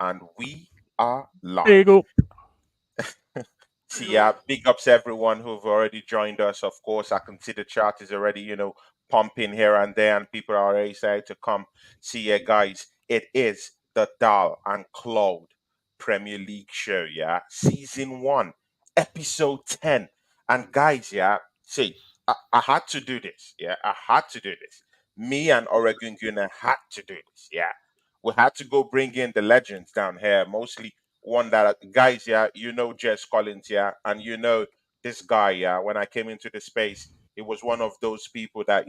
and we are live. Big up. See, yeah, big ups everyone who've already joined us. Of course, I can see the chart is already, pumping here and there, and people are already excited to come. See, yeah, guys, it is the Dal and Claude Premier League show, yeah, season one, episode 10. And guys, yeah, see, I had to do this, yeah, I had to do this. Me and Oregon Gunner had to do this, yeah. We had to go bring in the legends down here, mostly one that guys, yeah, Jess Collins, yeah, and this guy, yeah. When I came into the space, it was one of those people that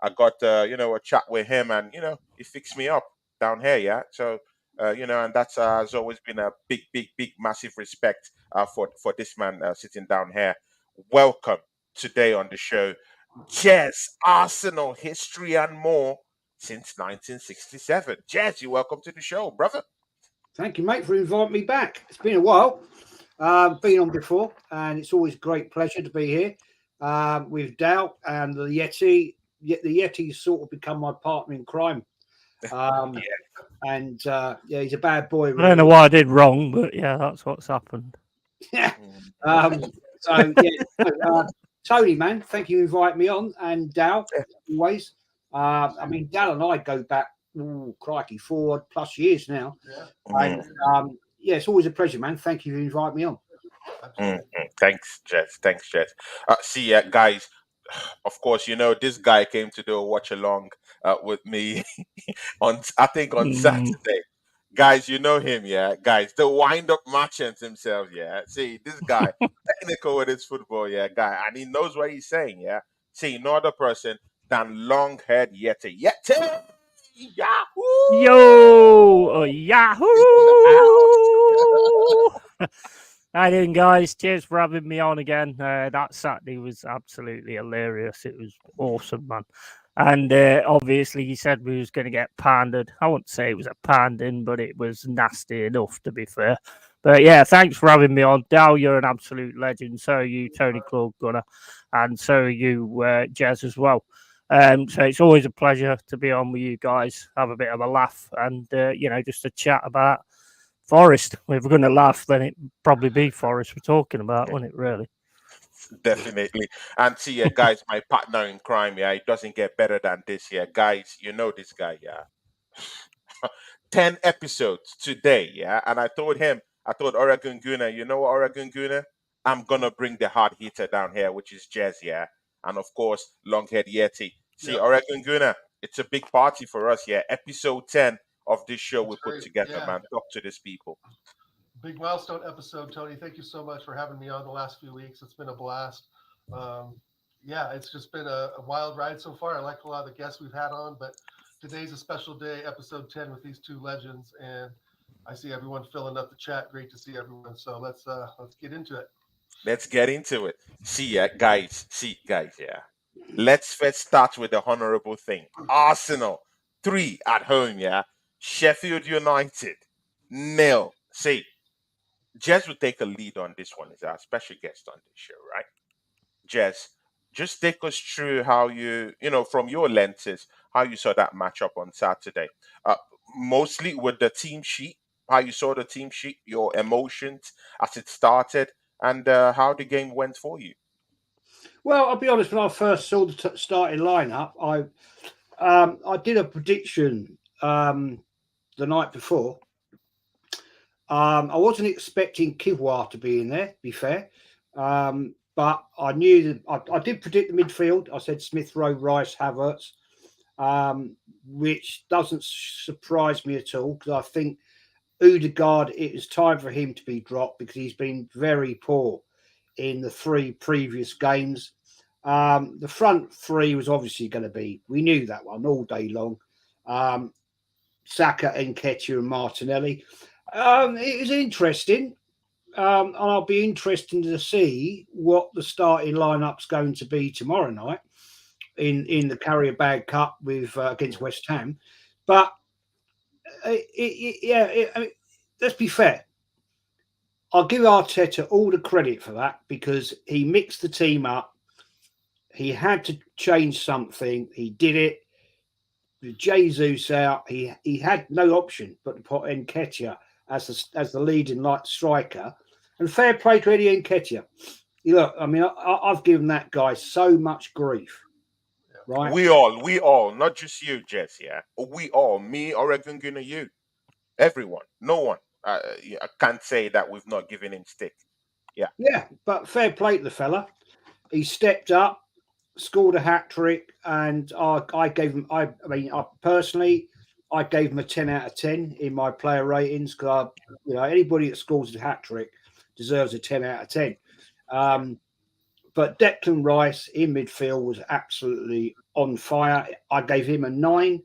I got a chat with him, and he fixed me up down here, yeah. So and that's has always been a big, big, big, massive respect for this man sitting down here. Welcome today on the show, Jess, Arsenal history and more since 1967. Jess, you welcome to the show, brother. Thank you, mate, for inviting me back. It's been a while. Been on before, and it's always a great pleasure to be here with Dal and the Yeti. The Yeti's sort of become my partner in crime. Yeah. And he's a bad boy. Really. I don't know what I did wrong, but yeah, that's what's happened. Yeah. Tony, man, thank you for inviting me on, and Dal, always. I mean, Dal and I go back, crikey, 4+ years now. Mm. And it's always a pleasure, man. Thank you for inviting me on. Thanks, Jess. Thanks, Jess. See, guys, of course, this guy came to do a watch along with me on Saturday. Guys, you know him, yeah. Guys, the wind-up merchant himself, yeah. See, this guy, technical with his football, yeah, guy, and he knows what he's saying, yeah. See, no other person than Longhairedyeti. Yeti! Yahoo! Yo! Yahoo! How you doing, guys? Cheers for having me on again. That Saturday was absolutely hilarious. It was awesome, man. And obviously, you said we was going to get pandered. I wouldn't say it was a pandering, but it was nasty enough, to be fair. But yeah, thanks for having me on. Dal, you're an absolute legend. So are you, Tony Claude Gunner, and so are you, Jez, as well. So it's always a pleasure to be on with you guys, have a bit of a laugh, and just a chat about Forest. If we're going to laugh, then it'd probably be Forest we're talking about, wouldn't it, really? Definitely. And see, guys, my partner in crime, yeah, it doesn't get better than this, yeah. Guys, you know this guy, yeah. 10 episodes today, yeah. And I told Oregon Gunner, you know what, Oregon Gunner? I'm gonna bring the hard hitter down here, which is Jez, yeah. And of course, Longhairedyeti. See, Oregon Gunner, it's a big party for us, yeah. Episode 10 of this show we put together, man. Talk to these people. Big milestone episode, Tony. Thank you so much for having me on the last few weeks. It's been a blast. It's just been a wild ride so far. I like a lot of the guests we've had on, but today's a special day, episode 10 with these two legends, and I see everyone filling up the chat. Great to see everyone. So let's get into it. Let's get into it. See, guys, yeah. Let's first start with the honorable thing. Arsenal 3 at home, yeah. Sheffield United 0. See, Jez will take a lead on this one. He's our special guest on this show, right? Jez, just take us through how from your lenses, how you saw that matchup on Saturday. Mostly with the team sheet, how you saw the team sheet, your emotions as it started, and how the game went for you. Well, I'll be honest. When I first saw the starting lineup, I did a prediction the night before. I wasn't expecting Kiwior to be in there, to be fair. But I knew that I did predict the midfield. I said Smith Rowe, Rice, Havertz, which doesn't surprise me at all because I think Odegaard, it is time for him to be dropped because he's been very poor in the 3 previous games. The front 3 was obviously going to be, we knew that one all day long. Saka, Nketiah and Martinelli. It was interesting. And I'll be interested to see what the starting lineup's going to be tomorrow night in the Carrier Bag Cup with against West Ham. But I mean, let's be fair. I'll give Arteta all the credit for that because he mixed the team up. He had to change something. He did it. With Jesus out, he had no option but to put Nketiah as the leading striker. And fair play to Eddie Nketiah. Look, I mean, I've given that guy so much grief, right? We all, not just you, Jess. Yeah, we all, me, Oregon Gunner, you, everyone, no one. I can't say that we've not given him stick. Yeah, Yeah, but fair play to the fella. He stepped up, scored a hat trick, and I gave him. I mean, I personally, I gave him a 10 out of 10 in my player ratings because anybody that scores a hat trick deserves a 10 out of 10. But Declan Rice in midfield was absolutely on fire. I gave him a 9,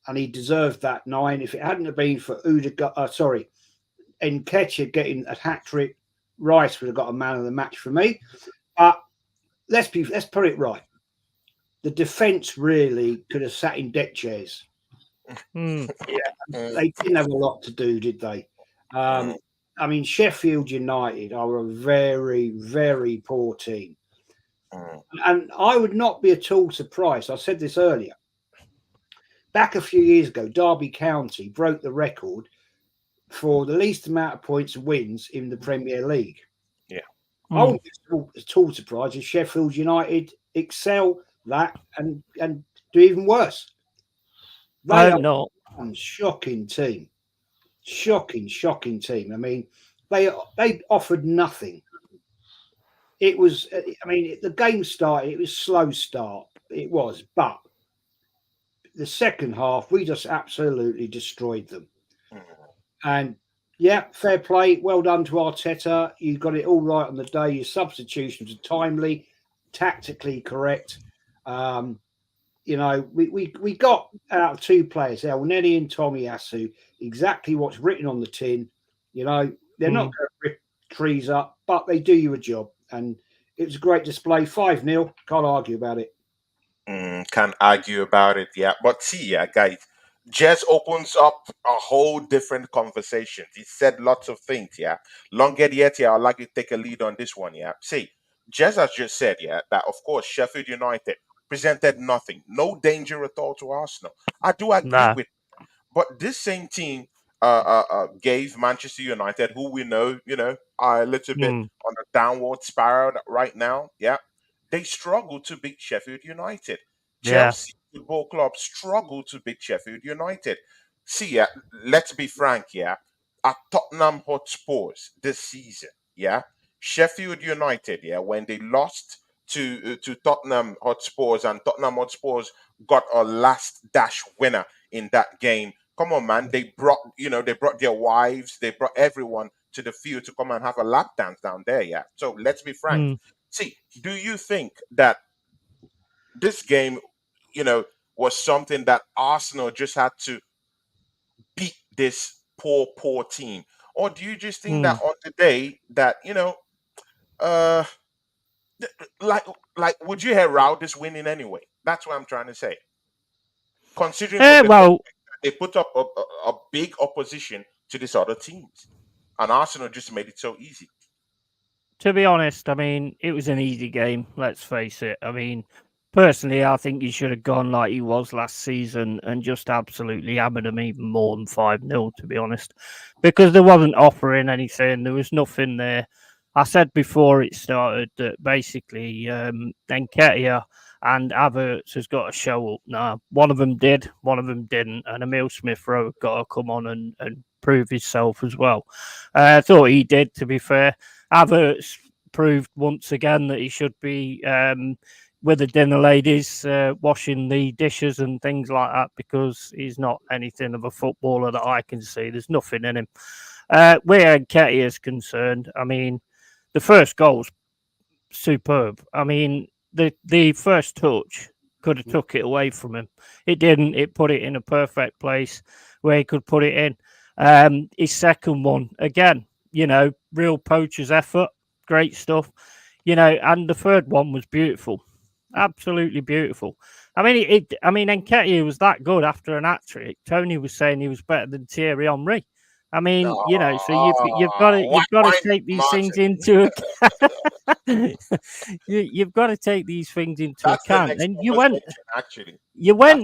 and he deserved that 9. If it hadn't have been for Nketiah getting a hat trick, Rice would have got a man of the match for me. But let's put it right. The defence really could have sat in deck chairs. Yeah, they didn't have a lot to do, did they? I mean, Sheffield United are a very, very poor team. And I would not be at all surprised. I said this earlier. Back a few years ago, Derby County broke the record for the least amount of points and wins in the Premier League. Yeah. I wouldn't be at all surprised if Sheffield United excel that and do even worse. They are not. a shocking team. Shocking team. I mean, they offered nothing. It was, I mean, the game started, it was slow start. It was, but the second half, we just absolutely destroyed them. And yeah, fair play. Well done to Arteta. You got it all right on the day. Your substitutions are timely, tactically correct. We got out of 2 players, Elneny and Tomiyasu, exactly what's written on the tin. They're not going to rip trees up, but they do you a job. And it was a great display. 5-0. Can't argue about it. Can't argue about it. Yeah, but see, yeah, guys, Jess opens up a whole different conversation. He said lots of things. Yeah, Longhairedyeti, I'd like you to take a lead on this one. Yeah, see, Jess has just said, yeah, that of course Sheffield United presented nothing, no danger at all to Arsenal. I do agree with. But this same team gave Manchester United, who we know, are a little bit on a downward spiral right now. Yeah, they struggle to beat Sheffield United. Chelsea Football Club struggle to beat Sheffield United. See, yeah, let's be frank. Yeah, at Tottenham Hotspurs this season. Yeah, Sheffield United. Yeah, when they lost to Tottenham Hotspurs and Tottenham Hotspurs got a last dash winner in that game. Come on, man. They brought their wives, they brought everyone to the field to come and have a lap dance down there. Yeah. So let's be frank. See, do you think that this game, was something that Arsenal just had to beat this poor team? Or do you just think that on the day that, uh like would you herald this winning anyway? That's what I'm trying to say. Considering from the well, they put up a big opposition to these other teams, and Arsenal just made it so easy. to be honest, I mean, it was an easy game. Let's face it. I mean, personally, I think he should have gone like he was last season and just absolutely hammered them even more than 5-0, to be honest, because there wasn't offering anything. There was nothing there. I said before it started that basically Nketiah and Havertz has got to show up now. One of them did, one of them didn't, and Emil Smith Rowe got to come on and prove himself as well. I thought he did, to be fair. Havertz proved once again that he should be with the dinner ladies, washing the dishes and things like that, because he's not anything of a footballer that I can see. There's nothing in him. Where Nketiah is concerned, I mean, the first goal's superb. I mean, the first touch could have took it away from him. It didn't. It put it in a perfect place where he could put it in. His second one, again, real poacher's effort. Great stuff. And the third one was beautiful. Absolutely beautiful. I mean, Nketiah was that good after an hat trick. Tony was saying he was better than Thierry Henry. I mean, so you've got to take these things into account. You've got to take these things into account. And you went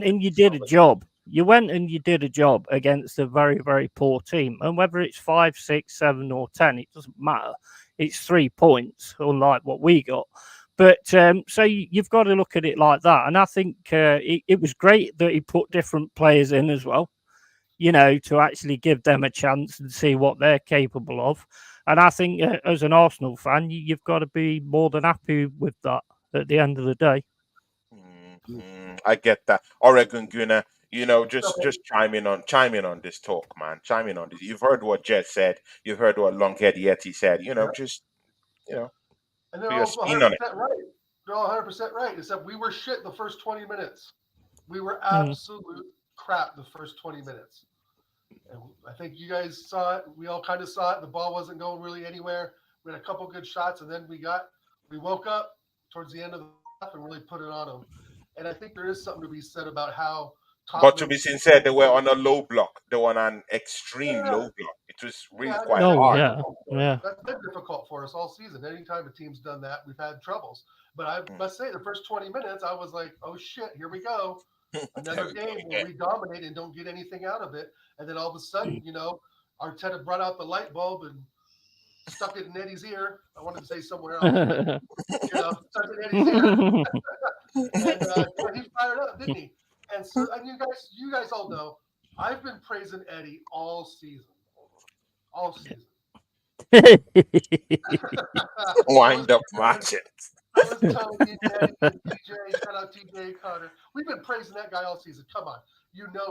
and you did a job. You went and you did a job against a very, very poor team. And whether it's 5, 6, 7, or 10, it doesn't matter. It's 3 points, unlike what we got. But so you've got to look at it like that. And I think it was great that he put different players in as well, to actually give them a chance and see what they're capable of. And I think as an Arsenal fan, you've got to be more than happy with that at the end of the day. I get that. Oregon Gunner, just chime in on this talk, man. Chime in on this. You've heard what Jed said. You've heard what Longhairedyeti said. Just and they're put your also spin 100% on it. right. They're all 100% right. Except we were shit the first 20 minutes. We were absolute crap the first 20 minutes. And I think you guys saw it. We all kind of saw it. The ball wasn't going really anywhere. We had a couple good shots, and then we woke up towards the end of the half and really put it on them. And I think there is something to be said about how. But to be sincere, they were on a low block. They were on an extreme low block. It was really quite hard. Yeah. That's been difficult for us all season. Anytime a team's done that, we've had troubles. But I must say, the first 20 minutes, I was like, oh, shit, here we go. Another game where we dominate and don't get anything out of it. And then all of a sudden, Arteta brought out the light bulb and stuck it in Eddie's ear. I wanted to say somewhere else. But, stuck it in Eddie's ear. And he fired up, didn't he? And so, and you guys all know, I've been praising Eddie all season. All season. Wind up matches. I was telling you, Eddie, TJ, shout out TJ Connor. We've been praising that guy all season. Come on.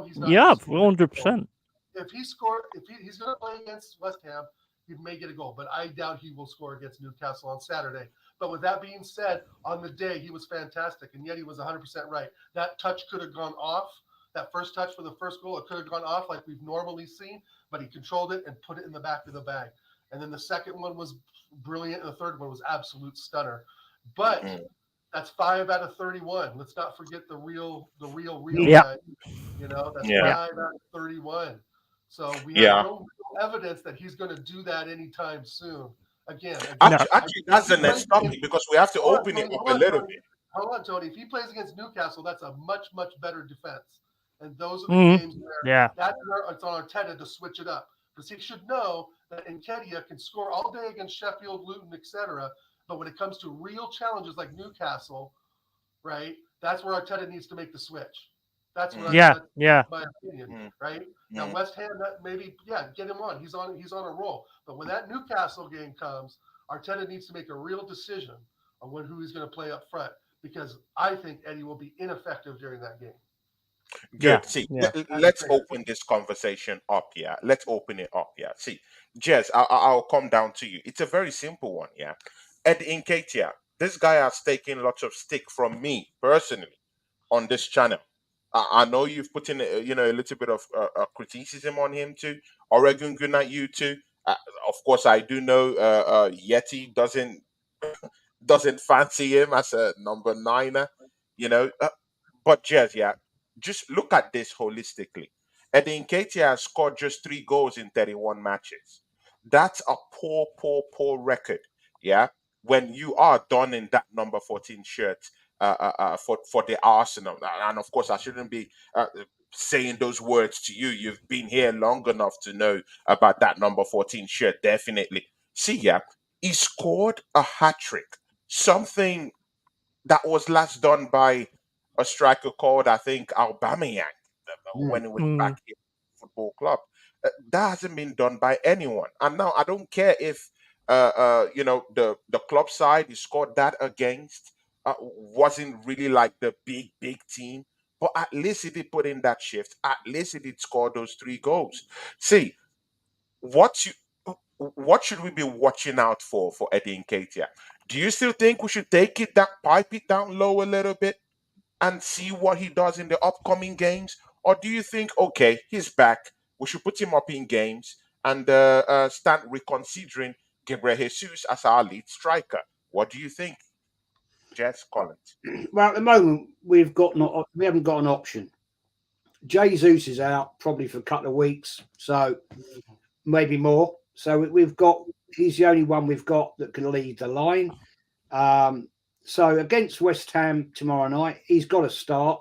He's not. Yeah, 100%. If he scored, he's going to play against West Ham, he may get a goal, but I doubt he will score against Newcastle on Saturday. But with that being said, on the day, he was fantastic, and yet he was 100% right. That touch could have gone off. That first touch for the first goal, it could have gone off like we've normally seen, but he controlled it and put it in the back of the bag. And then the second one was brilliant, and the third one was absolute stunner. But that's 5 out of 31. Let's not forget the real guy. That's 5 out of 31. So we have no evidence that he's going to do that anytime soon. Again, actually, that's the next topic because we have to open it up a little bit. Hold on, Tony. If he plays against Newcastle, that's a much, much better defense. And those are the games where that's where it's on Arteta to switch it up. Because he should know that Nketiah can score all day against Sheffield, Luton, etc. But when it comes to real challenges like Newcastle, right, that's where Arteta needs to make the switch. That's what my opinion, right? Now West Ham, maybe get him on. He's on a roll. But when that Newcastle game comes, Arteta needs to make a real decision on who he's going to play up front because I think Eddie will be ineffective during that game. Good. See, let's open this conversation up. Yeah, let's open it up. Yeah. See, Jez, I'll come down to you. It's a very simple one. Yeah, Eddie Nketiah, this guy has taken lots of stick from me personally on this channel. I know you've put in a little bit of criticism on him too. Oregon Gunner, you too. Of course, I do know Yeti doesn't fancy him as a number 9er, but Jez, just look at this holistically. Eddie Nketiah has scored just 3 goals in 31 matches. That's a poor record. Yeah, when you are donning that number 14 shirt. For the Arsenal, and of course I shouldn't be saying those words to you. You've been here long enough to know about that number 14 shirt. Definitely. See, he scored a hat trick. Something that was last done by a striker called, I think, Aubameyang when he was back in the football club. That hasn't been done by anyone. And now I don't care if the club side he scored that against. Wasn't really like the big team, but at least he did put in that shift. At least he did score those 3 goals. See, what should we be watching out for Eddie Nketiah? Do you still think we should pipe it down low a little bit and see what he does in the upcoming games, or do you think okay, he's back, we should put him up in games and start reconsidering Gabriel Jesus as our lead striker? What do you think? Jess Collins. Well, at the moment we haven't got an option. Jesus is out probably for a couple of weeks, so maybe more. So he's the only one we've got that can lead the line. So against West Ham tomorrow night, he's got to start.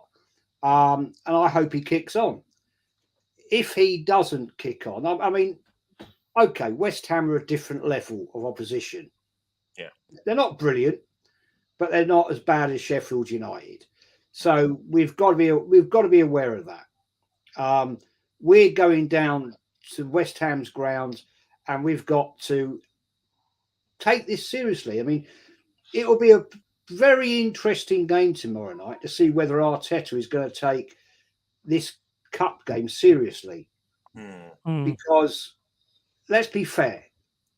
and I hope he kicks on. If he doesn't kick on, I mean, okay, West Ham are a different level of opposition. Yeah. They're not brilliant, but they're not as bad as Sheffield United. So we've got to be aware of that. We're going down to West Ham's grounds, and we've got to take this seriously. I mean, it will be a very interesting game tomorrow night to see whether Arteta is going to take this cup game seriously. Because let's be fair,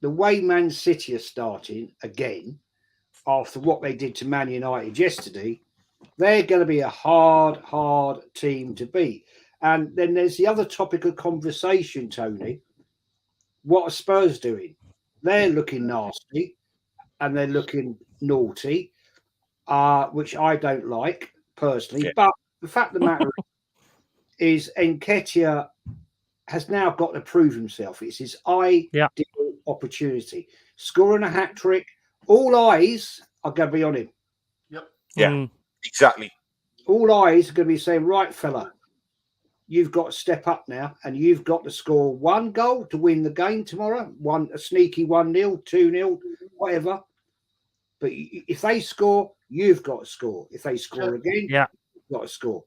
the way Man City are starting again after what they did to Man United yesterday, they're going to be a hard team to beat. And then there's the other topic of conversation, Tony. What are Spurs doing? They're looking nasty and they're looking naughty, which I don't like personally. Yeah. But the fact of the matter is, Nketiah has now got to prove himself. It's his ideal opportunity. Scoring a hat trick, all eyes are going to be on him. Yep. Yeah, exactly. All eyes are going to be saying, right, fella, you've got to step up now and you've got to score one goal to win the game tomorrow. A sneaky 1-0, 2-0, whatever. But if they score, you've got to score. If they score again, you've got to score.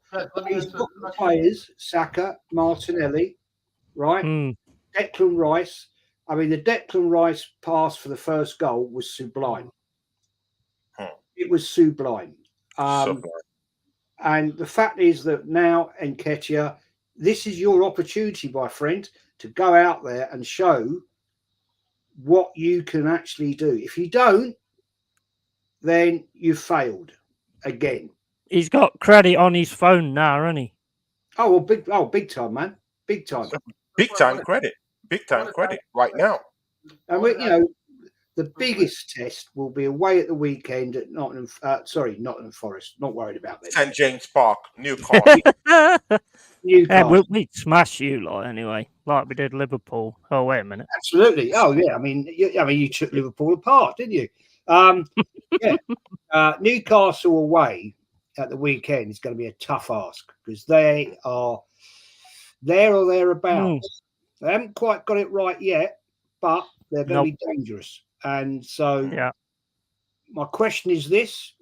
He's got the players, Saka, Martinelli, right? Declan Rice. I mean, the Declan Rice pass for the first goal was sublime. It was sublime. And the fact is that now, Nketiah, this is your opportunity, my friend, to go out there and show what you can actually do. If you don't, then you've failed again. He's got credit on his phone now, hasn't he? Big time, man. Big time. Big time credit. Big time credit right now. And the biggest test will be away at the weekend at Nottingham Forest. Not worried about that. St James Park, Newcastle. Yeah, we'd smash you lot anyway, like we did Liverpool. Oh, wait a minute. Absolutely. Oh, yeah. I mean, you took Liverpool apart, didn't you? Newcastle away at the weekend is going to be a tough ask because they are there or thereabouts. They haven't quite got it right yet, but they're going to be dangerous. And so, my question is this: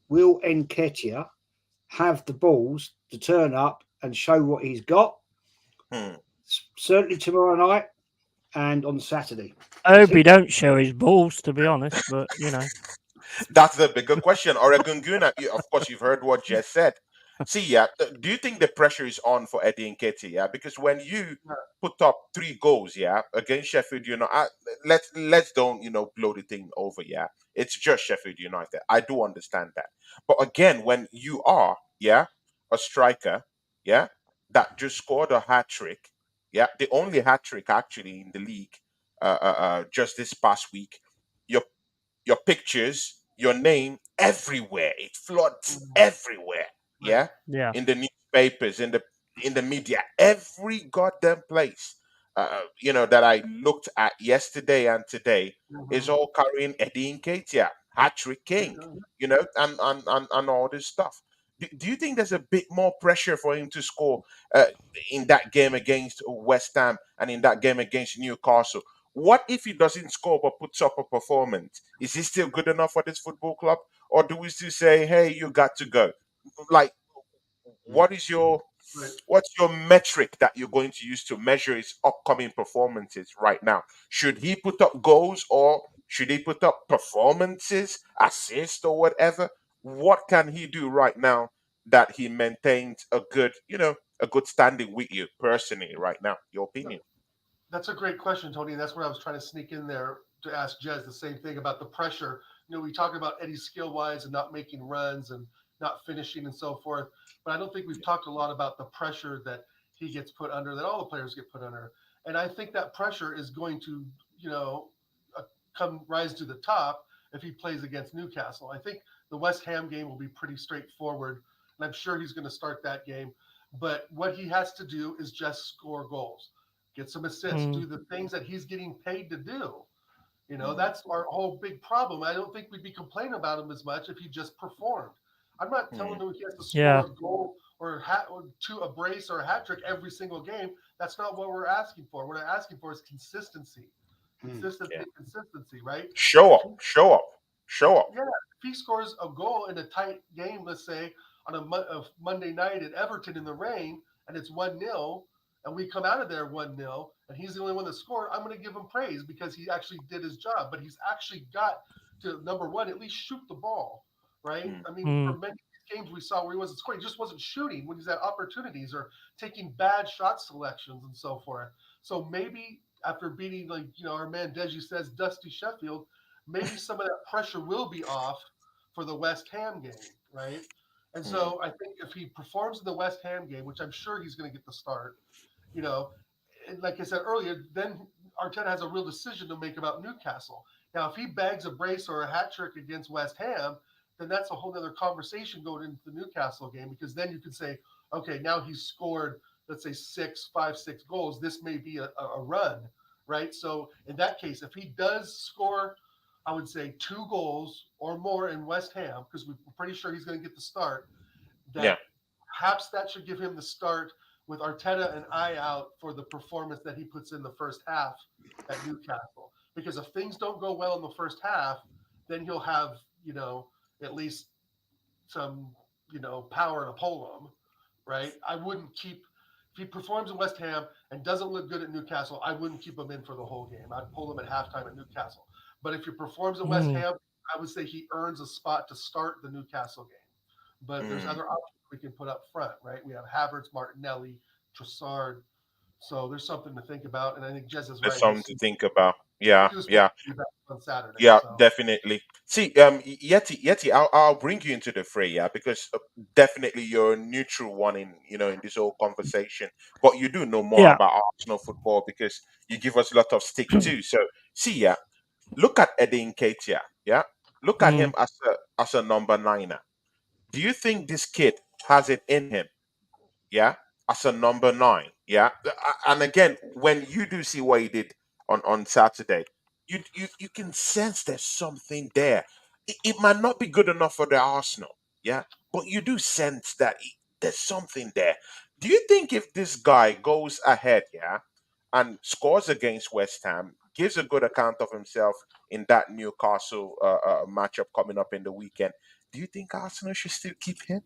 will Nketiah have the balls to turn up and show what he's got? Certainly tomorrow night and on Saturday. I hope he don't show his balls, to be honest. But that's the bigger question. Or a Gunguna, of course, you've heard what Jess said. See, do you think the pressure is on for Eddie Nketiah? Yeah, because when you put up 3 goals, against Sheffield United, let's don't blow the thing over. Yeah, it's just Sheffield United. I do understand that, but again, when you are a striker, that just scored a hat trick, the only hat trick actually in the league, just this past week, your pictures, your name everywhere. It floods everywhere. Yeah. In the newspapers, in the media, every goddamn place. That I looked at yesterday and today is all carrying Eddie Nketiah, hat-trick king, and all this stuff. Do you think there's a bit more pressure for him to score in that game against West Ham and in that game against Newcastle? What if he doesn't score but puts up a performance? Is he still good enough for this football club? Or do we still say, hey, you got to go? Like, what's your metric that you're going to use to measure his upcoming performances right now? Should he put up goals or should he put up performances, assists or whatever? What can he do right now that he maintains a good standing with you personally right now? Your opinion? That's a great question, Tony. That's what I was trying to sneak in there to ask Jez the same thing about the pressure. We talk about Eddie skill wise and not making runs and not finishing and so forth. But I don't think we've talked a lot about the pressure that he gets put under, that all the players get put under. And I think that pressure is going to, come rise to the top if he plays against Newcastle. I think the West Ham game will be pretty straightforward, and I'm sure he's going to start that game. But what he has to do is just score goals, get some assists, do the things that he's getting paid to do. That's our whole big problem. I don't think we'd be complaining about him as much if he just performed. I'm not telling him he has to score a goal or to a brace or a hat trick every single game. That's not what we're asking for. What we're asking for is consistency, Yeah. consistency, right? Show If up, show up, show up. yeah, if he scores a goal in a tight game, let's say on a Monday night at Everton in the rain, and it's 1-0, and we come out of there 1-0, and he's the only one that scored, I'm going to give him praise because he actually did his job. But he's actually got to, number one, at least shoot the ball, right? Mm. I mean, Mm. for many games we saw where he wasn't scoring, he just wasn't shooting when he's had opportunities or taking bad shot selections and so forth. So maybe after beating, like, our man Deji says, Dusty Sheffield, maybe some of that pressure will be off for the West Ham game, right? And Mm. so I think if he performs in the West Ham game, which I'm sure he's going to get the start, you know, and like I said earlier, then Arteta has a real decision to make about Newcastle. Now, if he bags a brace or a hat trick against West Ham, then that's a whole other conversation going into the Newcastle game, because then you can say, okay, now he's scored, let's say 6 goals. This may be a run, right? So in that case, if he does score, I would say 2 goals or more in West Ham, because we're pretty sure he's going to get the start, Yeah. that perhaps that should give him the start with Arteta and eye out for the performance that he puts in the first half at Newcastle. Because if things don't go well in the first half, then he'll have, at least some, power to pull him, right? I wouldn't keep, if he performs in West Ham and doesn't look good at Newcastle, I wouldn't keep him in for the whole game. I'd pull him at halftime at Newcastle. But if he performs at West Mm. Ham, I would say he earns a spot to start the Newcastle game. But there's Mm. other options we can put up front, right? We have Havertz, Martinelli, Trossard. So there's something to think about. And I think Jez is There's right. We'll something to see. think about. Yeah, Who's yeah. be back on Saturday. Yeah, So definitely. See, Yeti, I'll bring you into the fray, yeah, because definitely you're a neutral one in in this whole conversation, but you do know more Yeah. about Arsenal football because you give us a lot of stick too. So, see, yeah, look at Eddie Nketiah, yeah, look at him Mm. as a number niner. Do you think this kid has it in him? Yeah, as a number nine. Yeah, and again, when you do see what he did on Saturday, you can sense there's something there. It might not be good enough for the Arsenal. Yeah, but you do sense that there's something there. Do you think if this guy goes ahead, yeah, and scores against West Ham, gives a good account of himself in that Newcastle matchup coming up in the weekend, do you think Arsenal should still keep him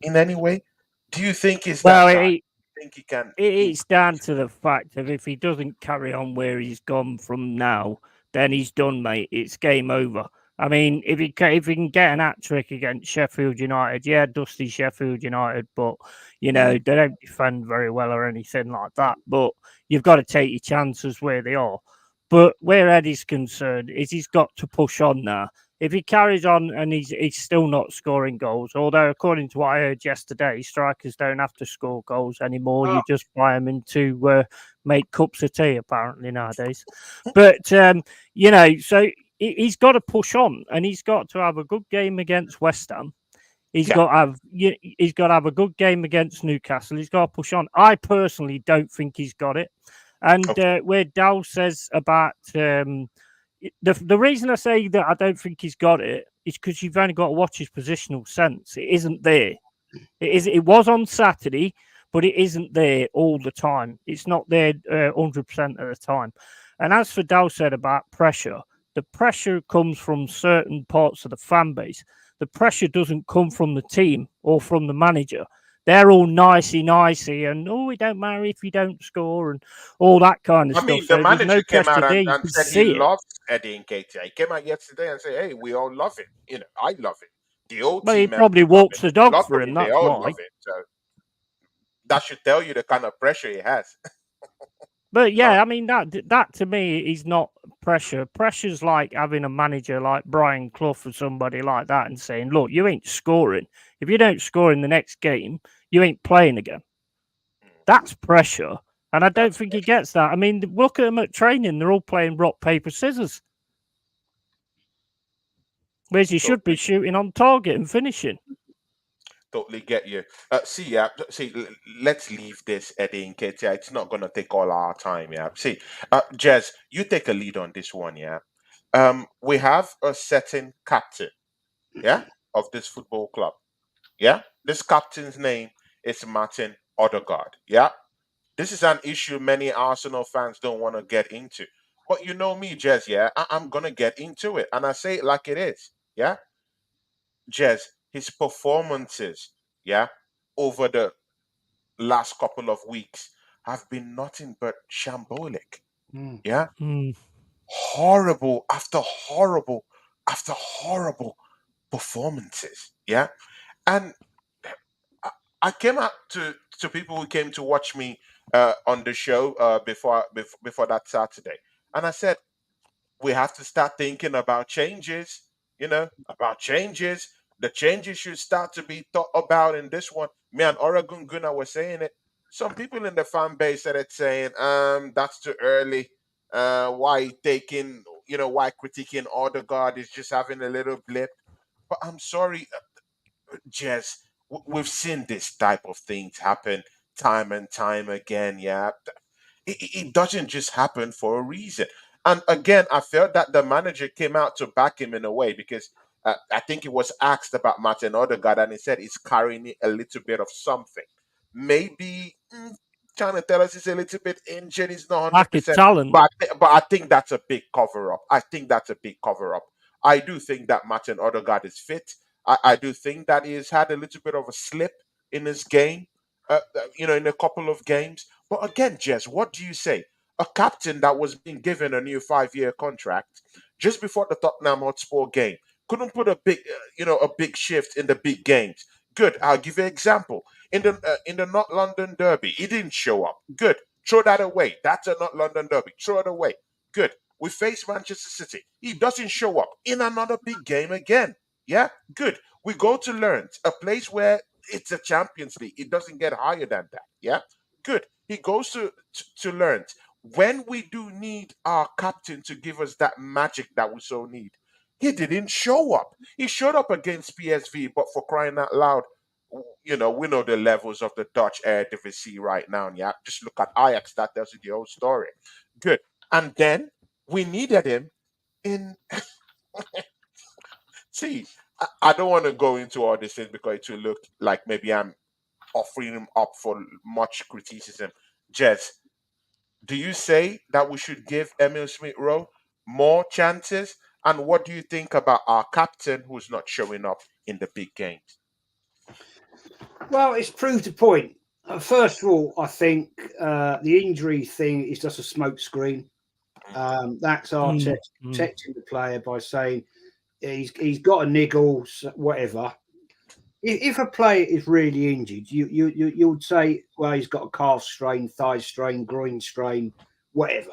in any way? Do you think he's Well, that guy? Think he can it's down to the fact of if he doesn't carry on where he's gone from now, then he's done, mate. It's game over. I mean, if he can get an hat trick against Sheffield United, yeah, dusty Sheffield United, but they don't defend very well or anything like that. But you've got to take your chances where they are. But where Eddie's concerned is he's got to push on now. If he carries on and he's still not scoring goals, although according to what I heard yesterday, strikers don't have to score goals anymore. Oh, You just buy them into make cups of tea apparently nowadays. But so he's got to push on, and he's got to have a good game against West Ham. yeah. He's got to have a good game against Newcastle. He's got to push on. I personally don't think he's got it. And Okay. where Dow says about the reason I say that I don't think he's got it is because you've only got to watch his positional sense. It isn't there. It was on Saturday, but it isn't there all the time. It's not there 100% of the time. And as for Dow said about pressure, the pressure comes from certain parts of the fan base. The pressure doesn't come from the team or from the manager. They're all nicey, and it don't matter if you don't score and all that kind of I stuff. mean, the So there's manager no came pressure out there. and, You and can said he see it. loves Eddie Nketiah. He came out yesterday and said, "Hey, we all love him. I love it. The old Well, he team members probably love it. walks the dog for him. Luckily, they That's all why. love it. So that should tell you the kind of pressure he has. But Uh, yeah, I mean that to me is not pressure. Pressure's like having a manager like Brian Clough or somebody like that and saying, "Look, you ain't scoring. If you don't score in the next game, you ain't playing again." That's pressure, and I don't that's think he gets that. I mean, look at them at training; they're all playing rock paper scissors, whereas you should be totally, shooting on target and finishing. totally get you. Let's leave this Eddie Nketiah. It's not gonna take all our time. Yeah. See, Jez, you take a lead on this one. Yeah. We have a certain captain. Yeah, of this football club. Yeah, this captain's name is Martin Odegaard. Yeah, this is an issue many Arsenal fans don't want to get into. But you know me, Jez, yeah, I'm going to get into it. And I say it like it is. Yeah, Jez, his performances, yeah, over the last couple of weeks have been nothing but shambolic. Mm. Yeah, Mm. horrible after horrible after horrible performances. Yeah, and I I came out to people who came to watch me on the show before that Saturday, and I said we have to start thinking about changes. You know, about changes. The changes should start to be thought about in this one. Me and Oregon Gunnar were saying it. Some people in the fan base started saying, that's too early. Why taking, why critiquing Odegaard is just having a little blip. But I'm sorry, Jess, we've seen this type of things happen time and time again. Yeah, it doesn't just happen for a reason. And again, I felt that the manager came out to back him in a way because I think he was asked about Martin Odegaard and he said he's carrying a little bit of something. Maybe trying to tell us he's a little bit injured, he's not Lack of 100%. talent. But I think that's a big cover up. I think that's a big cover up. I do think that Martin Odegaard is fit. I do think that he's had a little bit of a slip in his game, in a couple of games. But again, Jess, what do you say? A captain that was being given a new 5-year contract just before the Tottenham Hotspur game couldn't put a big shift in the big games. Good. I'll give you an example. In the North London Derby, he didn't show up. Good. Throw that away. That's a North London Derby. Throw it away. Good. We face Manchester City. He doesn't show up in another big game again. Yeah, good. We go to Learns, a place where it's a Champions League. It doesn't get higher than that. Yeah, good. He goes to Learns. When we do need our captain to give us that magic that we so need, he didn't show up. He showed up against PSV, but for crying out loud, we know the levels of the Dutch Eredivisie right now. Yeah, just look at Ajax. That tells you the whole story. Good. And then we needed him in. See, I don't want to go into all these things because it will look like maybe I'm offering him up for much criticism. Jez, do you say that we should give Emil Smith Rowe more chances? And what do you think about our captain who's not showing up in the big games? Well, it's proved a point. First of all, I think the injury thing is just a smokescreen. That's Arteta Mm. Mm. protecting the player by saying he's got a niggle, whatever. If a player is really injured, you would say, well, he's got a calf strain, thigh strain, groin strain, whatever.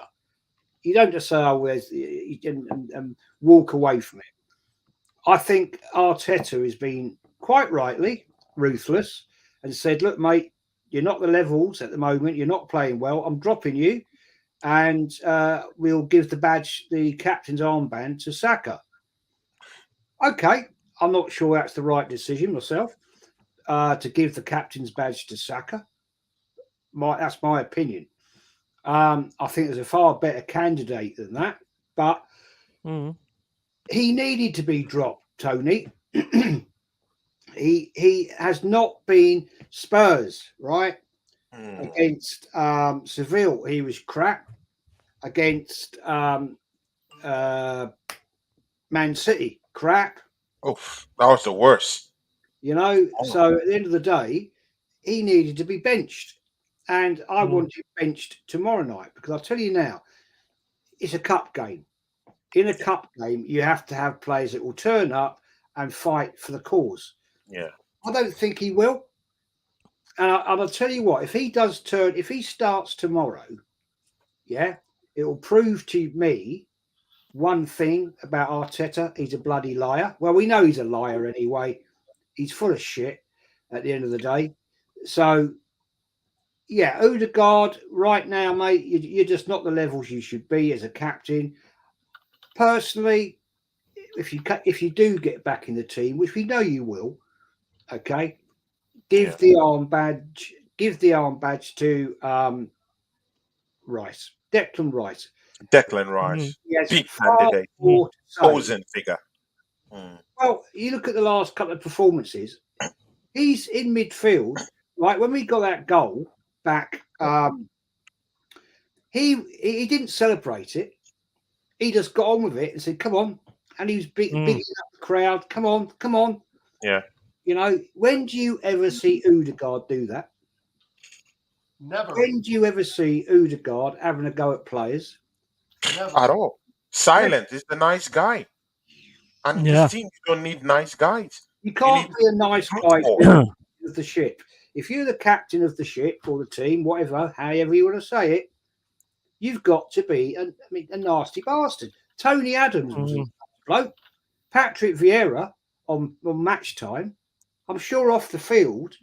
You don't just say, oh, and walk away from it. I think Arteta has been quite rightly ruthless and said, look, mate, you're not the levels at the moment. You're not playing well. I'm dropping you, and we'll give the captain's armband to Saka. Okay, I'm not sure that's the right decision myself to give the captain's badge to Saka. That's my opinion. I think there's a far better candidate than that, but Mm. he needed to be dropped, Tony. he has not been Spurs, right? Hmm. Against Seville, he was crap. Against uh, Man City, crap. Oh, that was the worst. Oh, So at the end of the day, he needed to be benched. And I Mm. want him benched tomorrow night because I'll tell you now, it's a cup game. In a cup game, you have to have players that will turn up and fight for the cause. yeah, I don't think he will. And I'll tell you what, if he starts tomorrow, yeah, it will prove to me one thing about Arteta. He's a bloody liar. Well, we know he's a liar anyway. He's full of shit at the end of the day. So, yeah, Odegaard, right now, mate, you're just not the levels you should be as a captain. Personally, if you do get back in the team, which we know you will, okay, yeah. give the arm badge to Rice, Declan Rice. Declan Mm. Rice, He has big far candidate, more to say. posing figure. Hmm. Well, you look at the last couple of performances. He's in midfield. Like when we got that goal back, he didn't celebrate it. He just got on with it and said, "Come on," and he was bigging up the crowd. Come on, come on. Yeah. You know, when do you ever see Odegaard do that? Never. When do you ever see Odegaard having a go at players? Never. At all. Silent is the nice guy. And this team, you don't need nice guys. You can't be a nice guy of the ship. If you're the captain of the ship or the team, whatever, however you want to say it, you've got to be a nasty bastard. Tony Adams was a bloke. Patrick Vieira on match time. I'm sure off the field,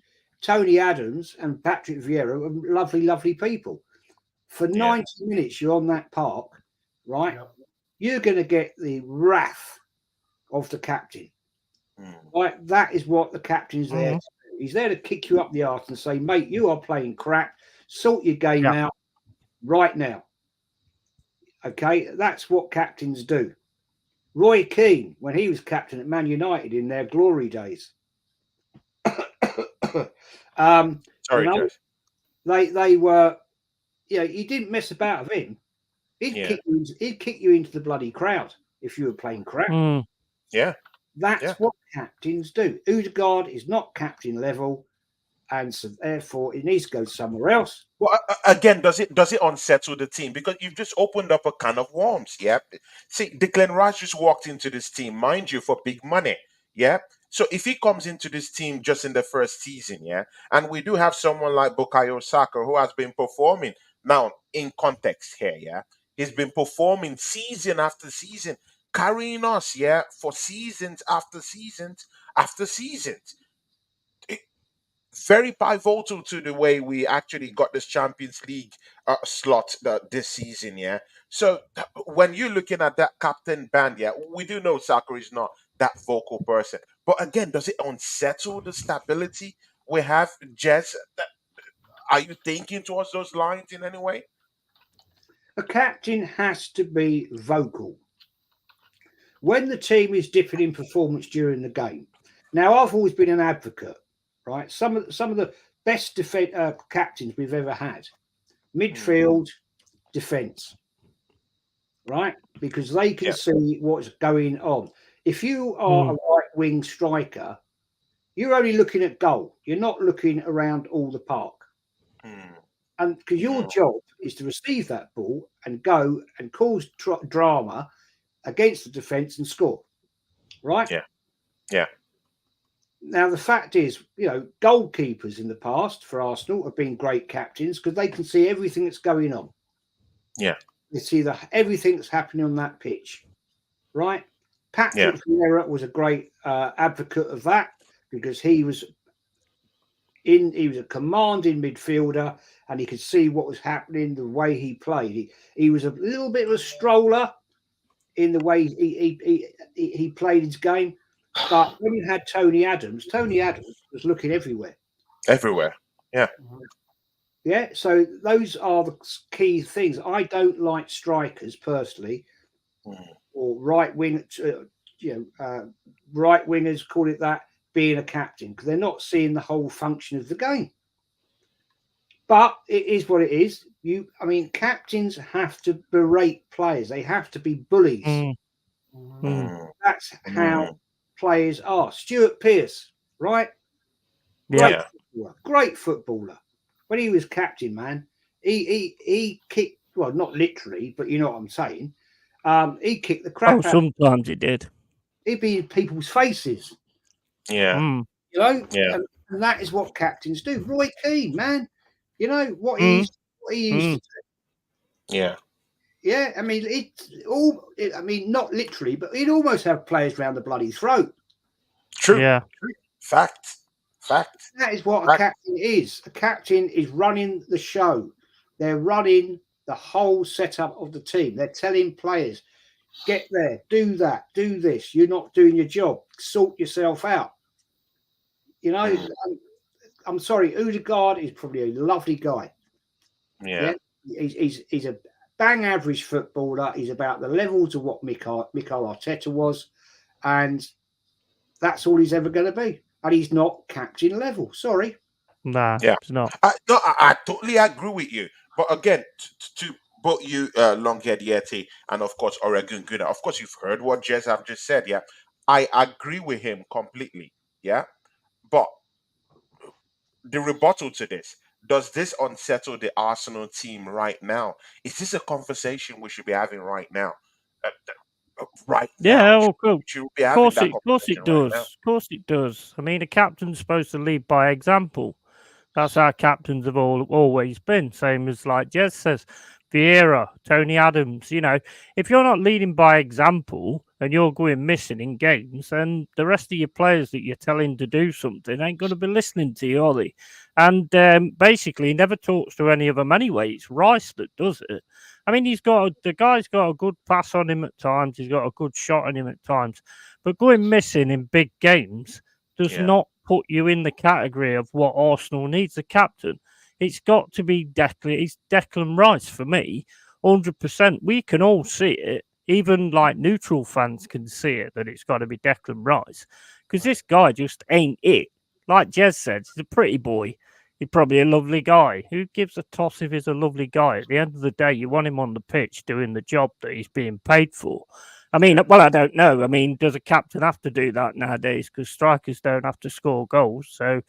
Tony Adams and Patrick Vieira are lovely, lovely people. For 90 minutes, you're on that park, right? Yep. You're going to get the wrath of the captain. Right? That is what the captain's there to do. He's there to kick you up the arse and say, mate, you are playing crap. Sort your game out right now. Okay? That's what captains do. Roy Keane, when he was captain at Man United in their glory days, they were, you didn't mess about with him. He'd kick you into the bloody crowd if you were playing crap. Yeah. That's what captains do. Odegaard is not captain level, and so therefore it needs to go somewhere else. Well, again, does it unsettle the team? Because you've just opened up a can of worms. Yeah. See, Declan Rice just walked into this team, mind you, for big money. Yeah. So if he comes into this team just in the first season, and we do have someone like Bukayo Saka who has been performing now in context here, he's been performing season after season, carrying us, for seasons after seasons after seasons. Very pivotal to the way we actually got this Champions League slot this season, So when you're looking at that captain band, we do know Saka is not that vocal person. But again, does it unsettle the stability we have, Jez? Are you thinking towards those lines in any way? A captain has to be vocal. When the team is dipping in performance during the game. Now, I've always been an advocate. Right, some of the best captains we've ever had, midfield, defence, right? Because they can see what's going on. If you are a right wing striker, you're only looking at goal. You're not looking around all the park, and because your job is to receive that ball and go and cause drama against the defence and score, right? Yeah. Now, the fact is, goalkeepers in the past for Arsenal have been great captains because they can see everything that's going on. Yeah. They see everything that's happening on that pitch, right? Patrick Vieira was a great advocate of that because he was a commanding midfielder and he could see what was happening, the way he played. He was a little bit of a stroller in the way he played his game. But when you had Tony Adams was looking everywhere. Everywhere, yeah. Yeah, so those are the key things. I don't like strikers personally, or right wing, right wingers, call it that, being a captain, because they're not seeing the whole function of the game. But it is what it is. Captains have to berate players. They have to be bullies. That's how players are. Stuart Pearce, right? Great footballer. When he was captain, man, he kicked, well, not literally, but you know what I'm saying. He kicked the crap out. Sometimes he did. He'd be in people's faces. Yeah. And that is what captains do. Roy Keane, man, what he used to do. Yeah. Yeah, not literally, but he'd almost have players around the bloody throat. True. Yeah. Fact. That is what a captain is. A captain is running the show. They're running the whole setup of the team. They're telling players, get there, do that, do this. You're not doing your job. Sort yourself out. I'm sorry, Odegaard is probably a lovely guy. Yeah. He's a bang average footballer. He's about the levels of what Mikel Arteta was, and that's all he's ever going to be. and he's not captain level. Sorry. Nah, Yeah, it's not. no, I totally agree with you. But again, to both you, Longhairedyeti, and of course Oregon Guna. Of course, you've heard what Jez have just said. Yeah, I agree with him completely. Yeah, but the rebuttal to this, does this unsettle the Arsenal team right now? Is this a conversation we should be having right now? Right now, Yeah, well, cool. we should be Of having course that of course it conversation right does. now. Of course it does. I mean, a captain's supposed to lead by example. That's how captains have always been. Same as like Jez says, Vieira, Tony Adams. If you're not leading by example and you're going missing in games, then the rest of your players that you're telling to do something ain't going to be listening to you, are they? And basically, he never talks to any of them anyway. It's Rice that does it. I mean, the guy's got a good pass on him at times. He's got a good shot on him at times, but going missing in big games does Yeah, not put you in the category of what Arsenal needs a captain. It's got to be Declan. It's Declan Rice for me, 100%. We can all see it. Even like neutral fans can see it that it's got to be Declan Rice because Right. this guy just ain't it. Like Jez said, he's a pretty boy. He's probably a lovely guy. Who gives a toss if he's a lovely guy? At the end of the day, you want him on the pitch doing the job that he's being paid for. I mean, yeah, well, I don't know. I mean, does a captain have to do that nowadays? Because strikers don't have to score goals. So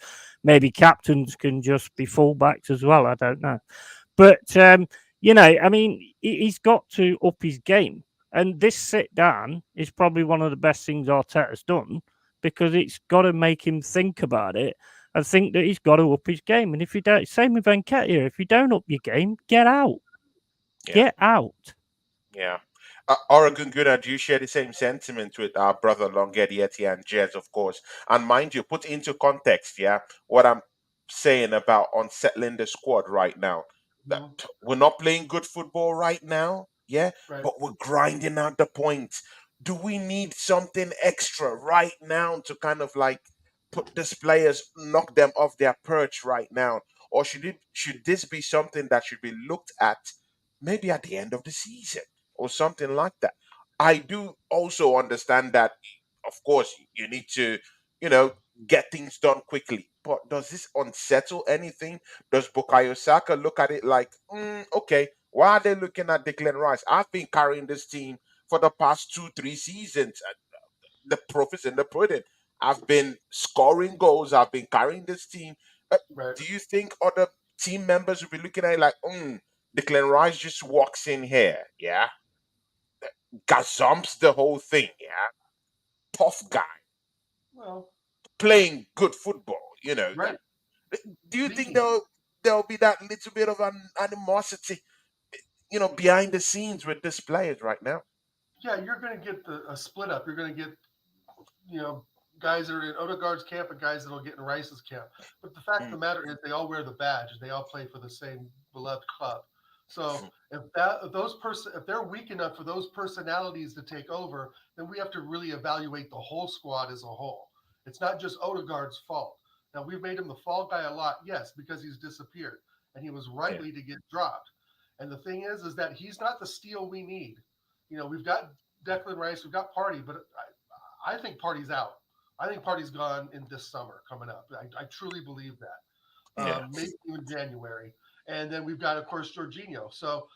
maybe captains can just be fullbacks as well. I don't know. But, I mean, he's got to up his game. And this sit down is probably one of the best things Arteta's done because it's got to make him think about it and think that he's got to up his game. And if you don't, same with Venketia, if you don't up your game, get out. yeah. Get out. Yeah. Oregon Gunnar, do you share the same sentiment with our brother Longhairedyeti and Jez, of course? And mind you, put into context, yeah, what I'm saying about unsettling the squad right now. That Mhm. we're not playing good football right now, yeah, Right. but we're grinding out the points. Do we need something extra right now to kind of like put these players, knock them off their perch right now? Or should this be something that should be looked at maybe at the end of the season? Or something like that. I do also understand that, of course, you need to, you know, get things done quickly. But does this unsettle anything? Does Bukayo Saka look at it like, okay, why are they looking at Declan Rice? I've been carrying this team for the past 2, 3 seasons. The proof is in the pudding. I've been scoring goals. I've been carrying this team. Uh, Right. do you think other team members will be looking at it like, Declan Rice just walks in here, yeah, gazumps the whole thing, yeah. Tough guy, Well, playing good football, you know. right. Do you think Speaking. there'll be that little bit of an animosity, behind the scenes with these players right now? Yeah, you're going to get a split up. You're going to get, you know, guys that are in Odegaard's camp and guys that'll get in Rice's camp. But the fact of Mm, the matter is, they all wear the badge and they all play for the same beloved club. So mm, if they're weak enough for those personalities to take over, then we have to really evaluate the whole squad as a whole. It's not just Odegaard's fault. Now we've made him the fall guy a lot, yes, because he's disappeared and he was yeah, rightly to get dropped. And the thing is that he's not the steal we need. We've got Declan Rice, we've got Party, but I think Party's out. I think Party's gone in this summer coming up. I truly believe that. yeah. Maybe even January. And then we've got, of course, Jorginho. So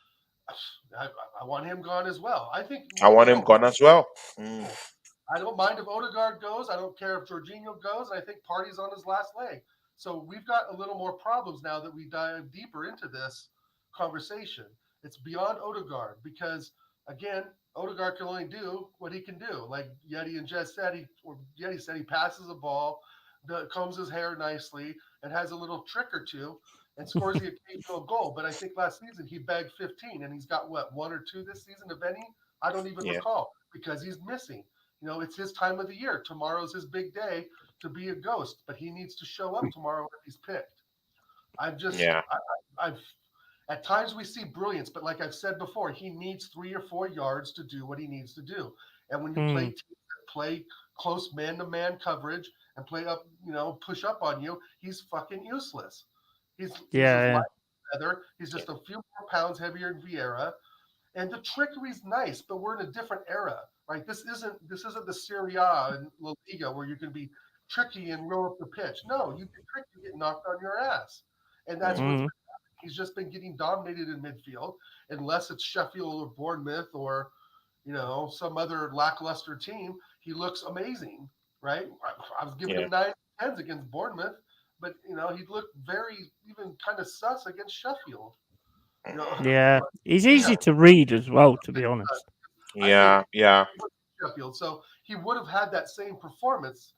I, I want him gone as well. I think I want I him don't gone as well. I don't mind if Odegaard goes. I don't care if Jorginho goes. I think Party's on his last leg. So we've got a little more problems now that we dive deeper into this conversation. It's beyond Odegaard because, again, Odegaard can only do what he can do. Like Yeti and Jess said, Yeti said he passes a ball, combs his hair nicely, and has a little trick or two and scores the occasional goal. But I think last season he bagged 15, and he's got what, one or two this season, if any? I don't even Yeah, recall because he's missing. It's his time of the year. Tomorrow's his big day to be a ghost, but he needs to show up tomorrow if he's picked. I've just, yeah, I've, at times we see brilliance, but like I've said before, he needs 3 or 4 yards to do what he needs to do. And when you play Hmm. teams that play close man-to-man coverage and play up, push up on you, he's fucking useless. He's as light Yeah, as a feather. He's yeah, just a few more pounds heavier than Vieira. And the trickery's nice, but we're in a different era, right? This isn't the Serie A and La Liga where you can be tricky and roll up the pitch. No, you get tricked, you get knocked on your ass, and that's Mm. what's Mm. he's just been getting dominated in midfield, unless it's Sheffield or Bournemouth or some other lackluster team. He looks amazing, right? I was giving Yeah. him 9 tens against Bournemouth, but he looked very even kind of sus against Sheffield. You know, Yeah, he's yeah, easy to read as well, to be honest. I think Yeah. Yeah. Sheffield. So he would have had that same performance,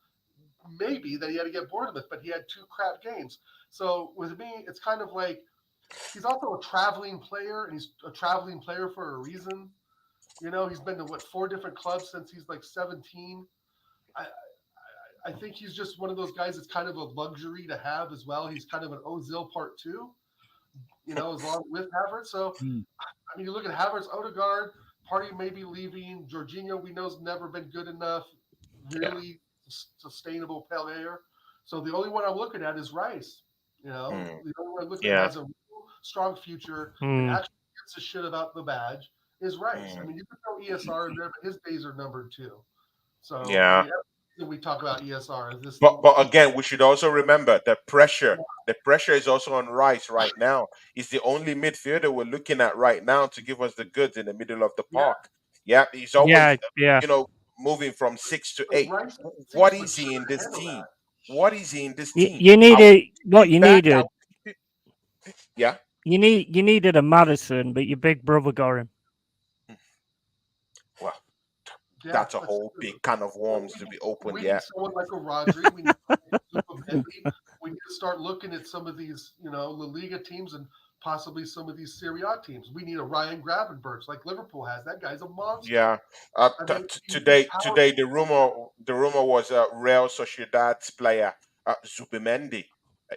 maybe that he had against Bournemouth, but he had two crap games. So with me, it's kind of like he's also a traveling player, and he's a traveling player for a reason. He's been to what 4 different clubs since he's like 17. I I think he's just one of those guys that's kind of a luxury to have as well. He's kind of an Ozil part two, as long with Havertz. So Mm. I mean, you look at Havertz, Odegaard, Party may be leaving. Jorginho, we know's never been good enough, Yeah. really sustainable player. So the only one I'm looking at is Rice. Mm. The only one I'm looking at Yeah. has a real strong future and Mm. actually gives a shit about the badge is Rice. I Mm. mean, you can throw ESR in there, but his days are numbered too. So I Yeah. mean, everything we talk about ESR is this. But again, we should also remember the pressure. The pressure is also on Rice right now. He's the only midfielder we're looking at right now to give us the goods in the middle of the Yeah, park. Yeah, he's Yeah, always yeah. moving from 6 to 8. Rice What seems is mature he in to this handle team? that. What is he in this You, team? you Are we needed what keeping you him back? needed. Yeah. You needed a Madison, but your big brother got him. Well, Yeah, that's a that's whole true. big can of Well, worms to be opened. we need Yeah. someone like a Rodri. We need someone like Zubimendi. We need to start looking at some of these, La Liga teams and possibly some of these Serie A teams. We need a Ryan Gravenberch like Liverpool has. That guy's a monster. Yeah. I mean, he's Today, powerful. the rumor was Real Sociedad's player Zubimendi.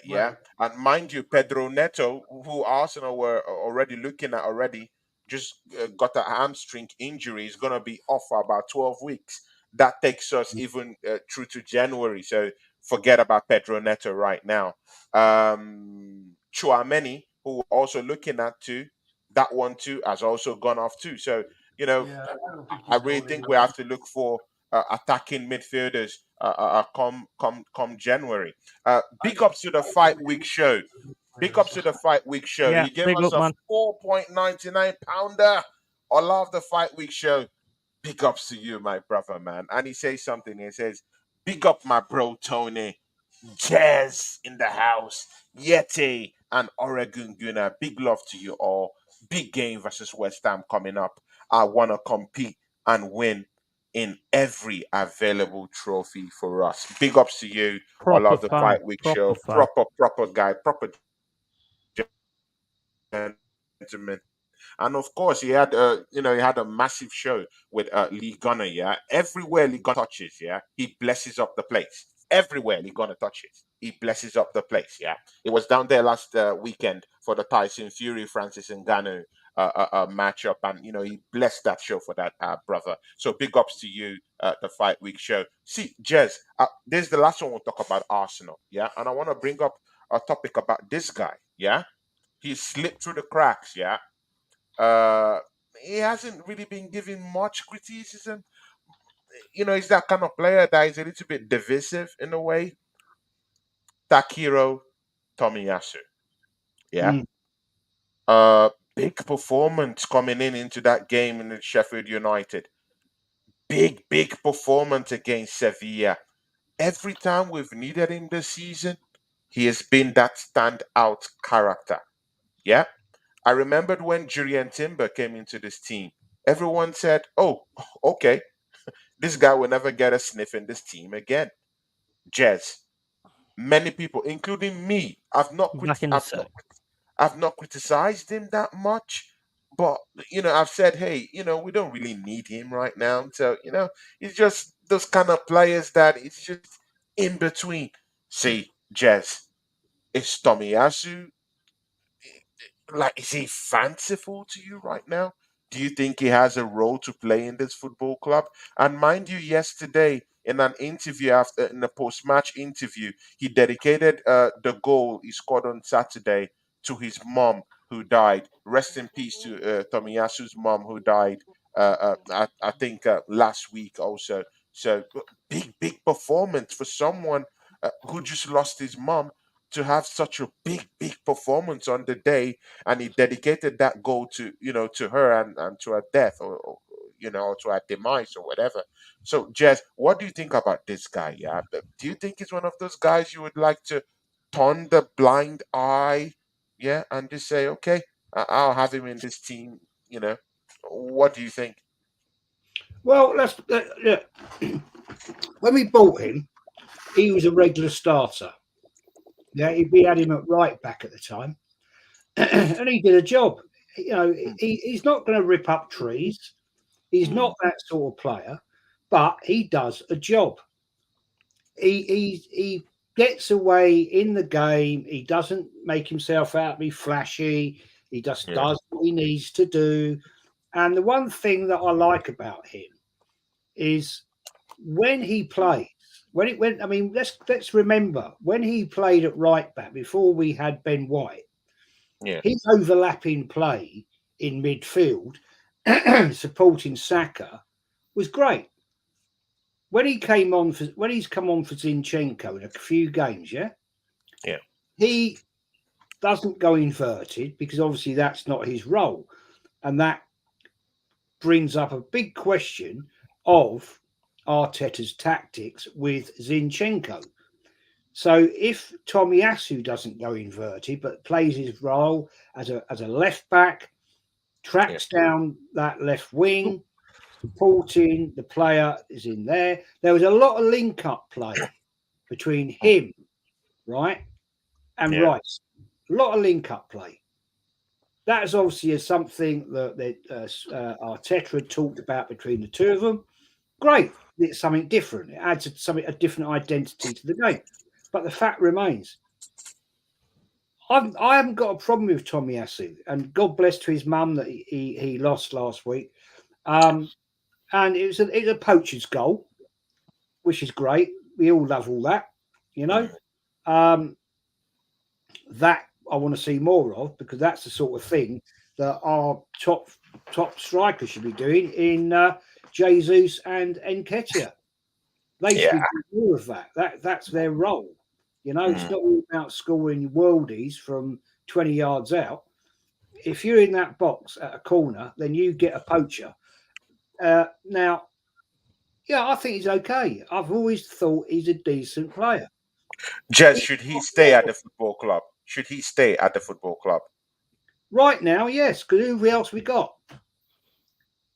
Yeah, Right. and mind you, Pedro Neto, who Arsenal were already looking at already, just got a hamstring injury. Is gonna be off for about 12 weeks. That takes us even through to January. So forget about Pedro Neto right now. Chouameni, who we're also looking at too, that one too has also gone off too. So you know, Yeah, I don't think I he's really going think we anywhere. have to look for attacking midfielders come January. I Big ups to the fight week show. Big players. ups to the fight week show. Yeah, He gave big us up, a man. 4.99 pounder. I love the fight week show. Big ups to you, my brother, man. And he says something. He says, "Big up, my bro Tony. Jazz in the house. Yeti and Oregon Gunner. Big love to you all. Big game versus West Ham coming up. I want to compete and win in every available trophy for us. Big ups to you. I Proper love the fan. fight week Proper show. fan. Proper guy, proper gentleman. And of course, he had a massive show with Lee Gunner. Yeah, everywhere Lee Gunner touches, yeah, he blesses up the place. Everywhere Lee Gunner touches, he blesses up the place. Yeah, it was down there last weekend for the Tyson Fury Francis Ngannou matchup, and he blessed that show for that brother. So big ups to you, the Fight Week show. See, Jez, this is the last one we'll talk about Arsenal. Yeah, and I want to bring up a topic about this guy. Yeah, he slipped through the cracks. Yeah, uh, he hasn't really been given much criticism. He's that kind of player that is a little bit divisive in a way. Takiro Tomiyasu. Yeah. Mm. Big performance coming into that game in the Sheffield United. Big performance against Sevilla. Every time we've needed him this season, he has been that standout character. Yeah. I remembered when Julian Timber came into this team. Everyone said, "Oh, okay, this guy will never get a sniff in this team again." Jez, many people, including me, Back in the set. I've not criticized him that much, but I've said, hey, we don't really need him right now. So it's just those kind of players that it's just in between. See, Jez, is Tomiyasu like, is he fanciful to you right now? Do you think he has a role to play in this football club? And mind you, yesterday in an interview, after in a post-match interview, he dedicated the goal he scored on Saturday to his mom who died. Rest in peace to Tomiyasu's mom who died. I think last week also. So big performance for someone who just lost his mom to have such a big performance on the day, and he dedicated that goal to to her and to her death, or to her demise or whatever. So Jess, what do you think about this guy? Yeah, do you think he's one of those guys you would like to turn the blind eye, yeah, and just say, okay, I'll have him in this team? What do you think? Well, look, when we bought him, he was a regular starter. Yeah, we had him at right back at the time, and he did a job. He's not going to rip up trees. He's Mm, not that sort of player, but he does a job. He gets away in the game. He doesn't make himself out to be flashy. He just yeah, does what he needs to do. And the one thing that I like about him is when he plays. I mean, let's remember when he played at right back before we had Ben White. yeah, His overlapping play in midfield, supporting Saka, was great. When he's come on for Zinchenko in a few games, yeah, yeah, he doesn't go inverted because obviously that's not his role, and that brings up a big question of Arteta's tactics with Zinchenko. So if Tomiyasu doesn't go inverted but plays his role as a left back, yeah, tracks down that left wing, supporting the player is in there. There was a lot of link up play between him, right, and yeah, Rice. A lot of link up play. That is obviously something that Arteta had talked about between the two of them. Great, it's something different. It adds a different identity to the game. But the fact remains, I haven't got a problem with Tomiyasu, and God bless to his mum that he lost last week. And it's a poacher's goal, which is great. We all love all that, you know. mm, Um, that I want to see more of because that's the sort of thing that our top strikers should be doing in Jesus and Nketiah. They should yeah, be doing more of that. That's their role. You know, it's mm. not all about scoring worldies from 20 yards out. If you're in that box at a corner, then you get a poacher. Now, yeah, I think he's okay. I've always thought he's a decent player. Jess, He's should he not stay at there. the football club? Should he stay at the football club? Right now, yes, because who else we got?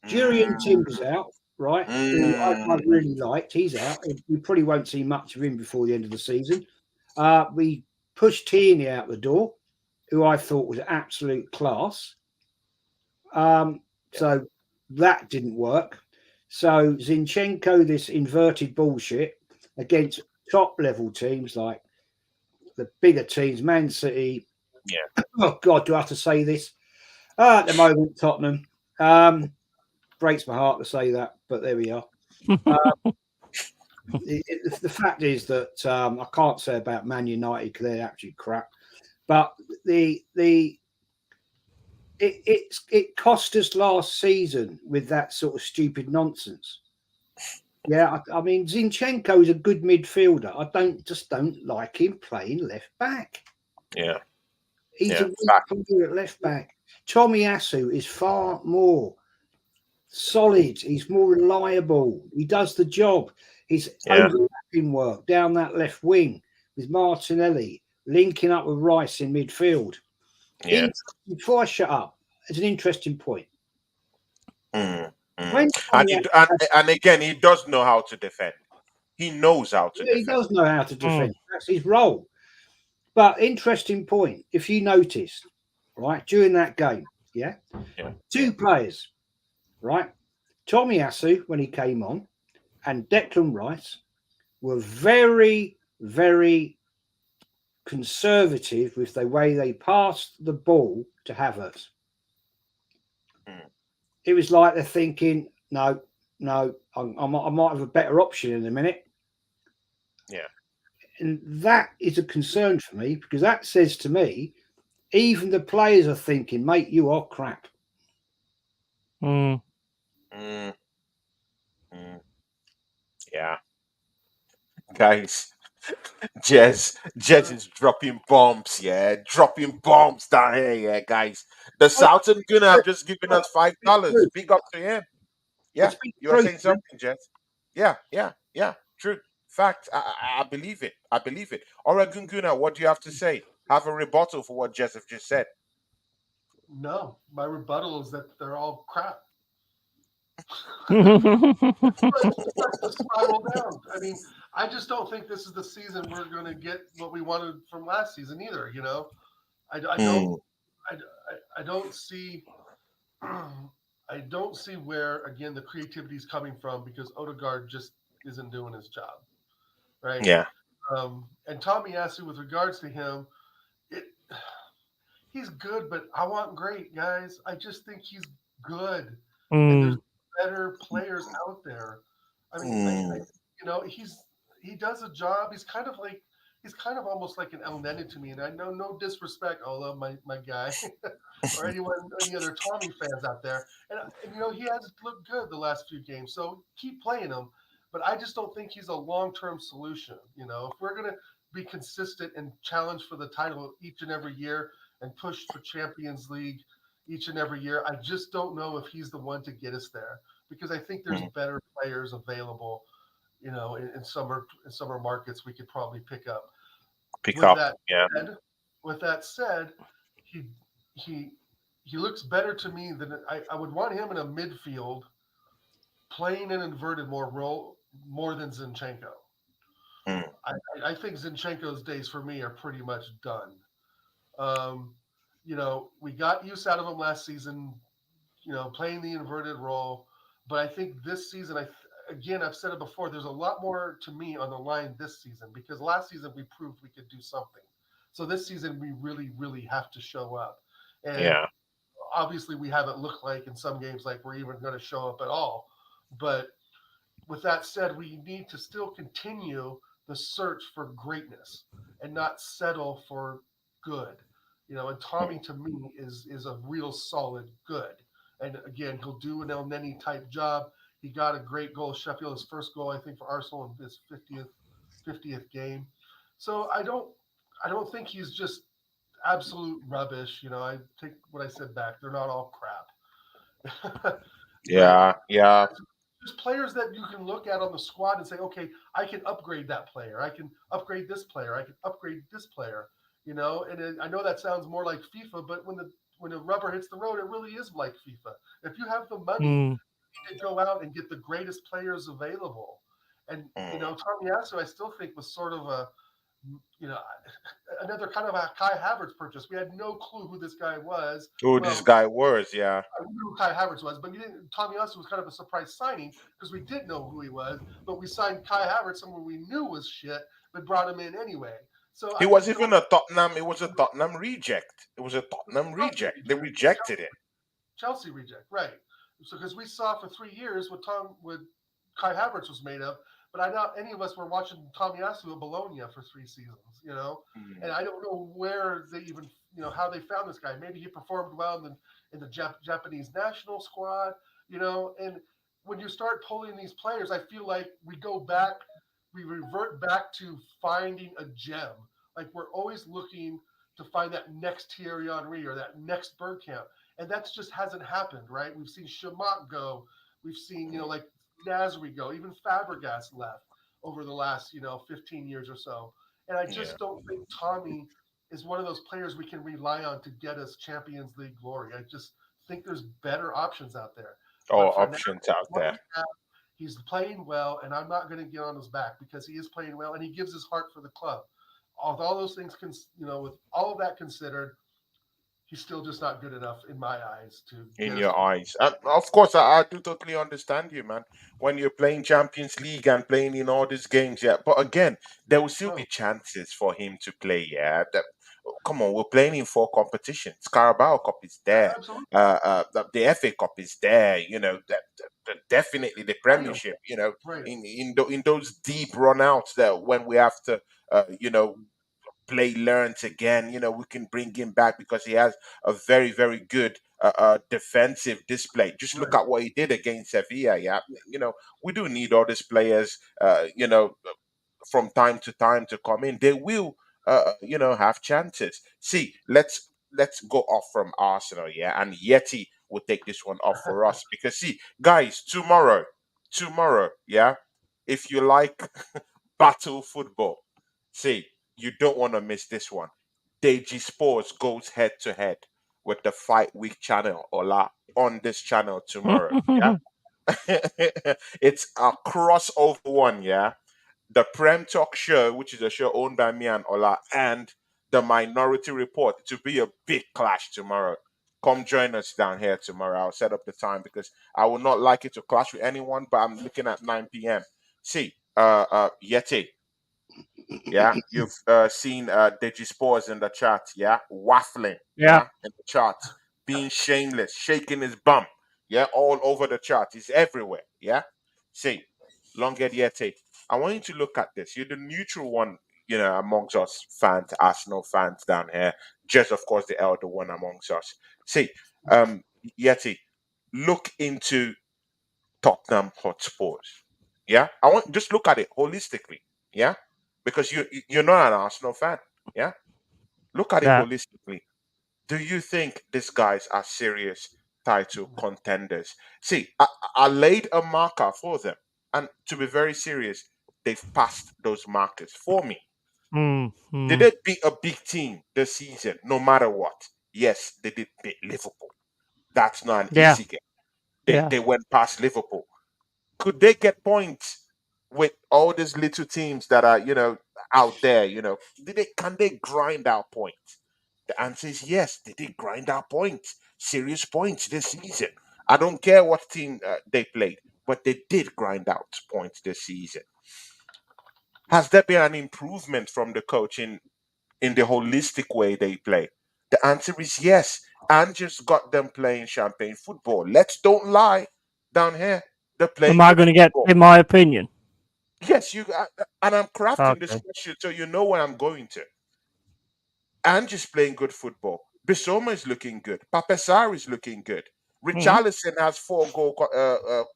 Jurian Mm, Timber's out, right? Who I mm, really liked. He's out. We probably won't see much of him before the end of the season. We pushed Tierney out the door, who I thought was absolute class. yeah, So that didn't work. So Zinchenko, this inverted bullshit against top level teams like the bigger teams, Man City. yeah, Oh God, do I have to say this? At the moment, Tottenham. Breaks my heart to say that, but there we are. The fact is that I can't say about Man United because they're absolute crap. But it cost us last season with that sort of stupid nonsense. Yeah, I mean Zinchenko is a good midfielder. I don't like him playing left back. yeah, He's yeah. a weak player at left back. Tomiyasu is far more solid. He's more reliable. He does the job. His Yeah, overlapping work down that left wing with Martinelli linking up with Rice in midfield. yeah. Before I shut up, it's an interesting point. Mm, mm. When And, Tomiyasu, and again, he does know how to defend. He knows how to he defend. does know how to defend. That's his role. But interesting point. If you noticed, right, during that game, yeah, Yeah, two players, right, Tomiyasu when he came on, and Declan Rice were very, very conservative with the way they passed the ball to Havertz. mm, It was like they're thinking, no, I might have a better option in a minute. yeah, And that is a concern for me because that says to me, even the players are thinking, mate, you are crap. Mm. mm, mm. Yeah, guys. Jez is dropping bombs, yeah, dropping bombs down here, yeah, guys. The Southern Gunner have just given us $5. Big up to him. Yeah, It's been you are true. saying something, Jez. Yeah, yeah, yeah. True. Fact. I believe it. I believe it. Oregon Gunner, what do you have to say? Have a rebuttal for what Jez have just said. No, my rebuttal is that they're all crap. It starts to spiral down. I mean, I just don't think this is the season we're going to get what we wanted from last season either. You know, I don't Mm, I don't see I don't see where again the creativity is coming from because Odegaard just isn't doing his job, right? yeah. And Tommy Yasu, with regards to him, it he's good, but I want great guys. I just think he's good, and there's Mm, better players out there. I mean, I Mm, you know he does a job. He's kind of almost like an El Nene to me, and I know no disrespect. I love my guy or any other Tommy fans out there, and you know he has looked good the last few games, so keep playing him. But I just don't think he's a long term solution. You know, if we're gonna be consistent and challenge for the title each and every year and push for Champions League each and every year. I just don't know if he's the one to get us there because I think there's mm. better players available. You know, in summer markets we could probably pick up. Pick With up. that Yeah. said, with that said, he he he looks better to me than I would want him in a midfield playing an inverted more role more than Zinchenko. Mm, I, I think Zinchenko's days for me are pretty much done. Um, you know, we got use out of him last season, you know, playing the inverted role. But I think this season, again, I've said it before, there's a lot more to me on the line this season because last season we proved we could do something. So this season we really, really have to show up. And yeah. obviously we haven't looked like in some games like we're even going to show up at all. But with that said, we need to still continue the search for greatness and not settle for good. You know, and Tommy to me is a real solid good. And again, he'll do an El Neni type job. He got a great goal, Sheffield, his first goal, I think, for Arsenal in his 50th game. So I don't think he's just absolute rubbish. You know, I take what I said back. They're not all crap. But Yeah. Yeah. there's players that you can look at on the squad and say, okay, I can upgrade that player. I can upgrade this player. I can upgrade this player. You know, and I know that sounds more like FIFA, but when the rubber hits the road, it really is like FIFA. If you have the money mm, to go out and get the greatest players available, and you Mm. know, Tommy Asu, I still think was sort of a you know another kind of a Kai Havertz purchase. We had no clue who this guy was. Who this Well, guy was? Yeah. I knew who Kai Havertz was, but we didn't. Tommy Austin was kind of a surprise signing because we didn't know who he was, but we signed Kai Havertz, someone we knew was shit, but brought him in anyway. So He I was just don't. even a Tottenham. It was a Tottenham reject. It was a Tottenham Chelsea reject. They reject. rejected it. Chelsea reject, right? So because we saw for 3 years what Kai Havertz was made of, but I doubt any of us were watching Tommy Asu at Bologna for 3 seasons, you know. And Mm. I don't know where they even how they found this guy. Maybe he performed well in the Japanese national squad, you know. And when you start pulling these players, I feel like we revert back to finding a gem. Like we're always looking to find that next Thierry Henry or that next Bergkamp, and that just hasn't happened, right? We've seen Shamak go, we've seen like Nasri go, even Fabregas left over the last 15 years or so, and I Yeah. just don't think Tommy is one of those players we can rely on to get us Champions League glory. I just think there's better options out there, but Or for now, options out what there. we have, he's playing well, and I'm not going to get on his back because he is playing well and he gives his heart for the club. With all those things, with all of that considered, he's still just not good enough in my eyes to In get us your to the. eyes. Of course, I do totally understand you, man. When you're playing Champions League and playing in all these games, yeah. But again, there will still be Oh, chances for him to play. Yeah. Come on, we're playing in four competitions. Carabao Cup is there. absolutely The FA Cup is there. Definitely the final. Premiership. Right. In those deep runouts that when we have to, play Learns again. We can bring him back because he has a very, very good defensive display. Just look at what he did against Sevilla. Yeah, we do need all these players. From time to time to come in. They will, have chances. See, let's go off from Arsenal, yeah, and Yeti will take this one off for us because see, guys, tomorrow, yeah, if you like battle football, see, you don't want to miss this one. Deji Sports goes head to head with the Fight Week channel Ola on this channel tomorrow. Yeah, it's a crossover one. Yeah, the Prem Talk Show, which is a show owned by me and Ola, and the Minority Report to be a big clash tomorrow. Come join us down here tomorrow. I'll set up the time because I would not like it to clash with anyone, but I'm looking at 9 p.m. See, Yeti, yeah, you've seen Deji Spores in the chat, yeah, waffling, Yeah. yeah, in the chat, being shameless, shaking his bum, yeah, all over the chart. He's everywhere, yeah. See, Longhairedyeti, I want you to look at this. You're the neutral one, amongst us fans, Arsenal fans down here. Just, of course, the elder one amongst us. See, um, Yeti, look into Tottenham Hotspurs. Yeah, I want just look at it holistically. Yeah, because you're not an Arsenal fan. Yeah, look at it Yeah. holistically. Do you think these guys are serious title contenders? See, I laid a marker for them, and to be very serious, they've passed those markers for me. Mm, Did mm. they beat a big team this season? No matter what, yes, they did beat Liverpool. That's not an Yeah. easy game. They Yeah. they went past Liverpool. Could they get points with all these little teams that are out there? Can they grind out points? The answer is yes. They did grind out points, serious points this season. I don't care what team they played, but they did grind out points this season. Has there been an improvement from the coach in the holistic way they play? The answer is yes. And just got them playing champagne football. Let's don't lie down here. They're Am playing I good going to get, football. in my opinion? Yes, and I'm crafting this Okay. question so you know where I'm going to. And just playing good football. Bisoma is looking good. Papesar is looking good. Mhm. Richarlison has 4 goal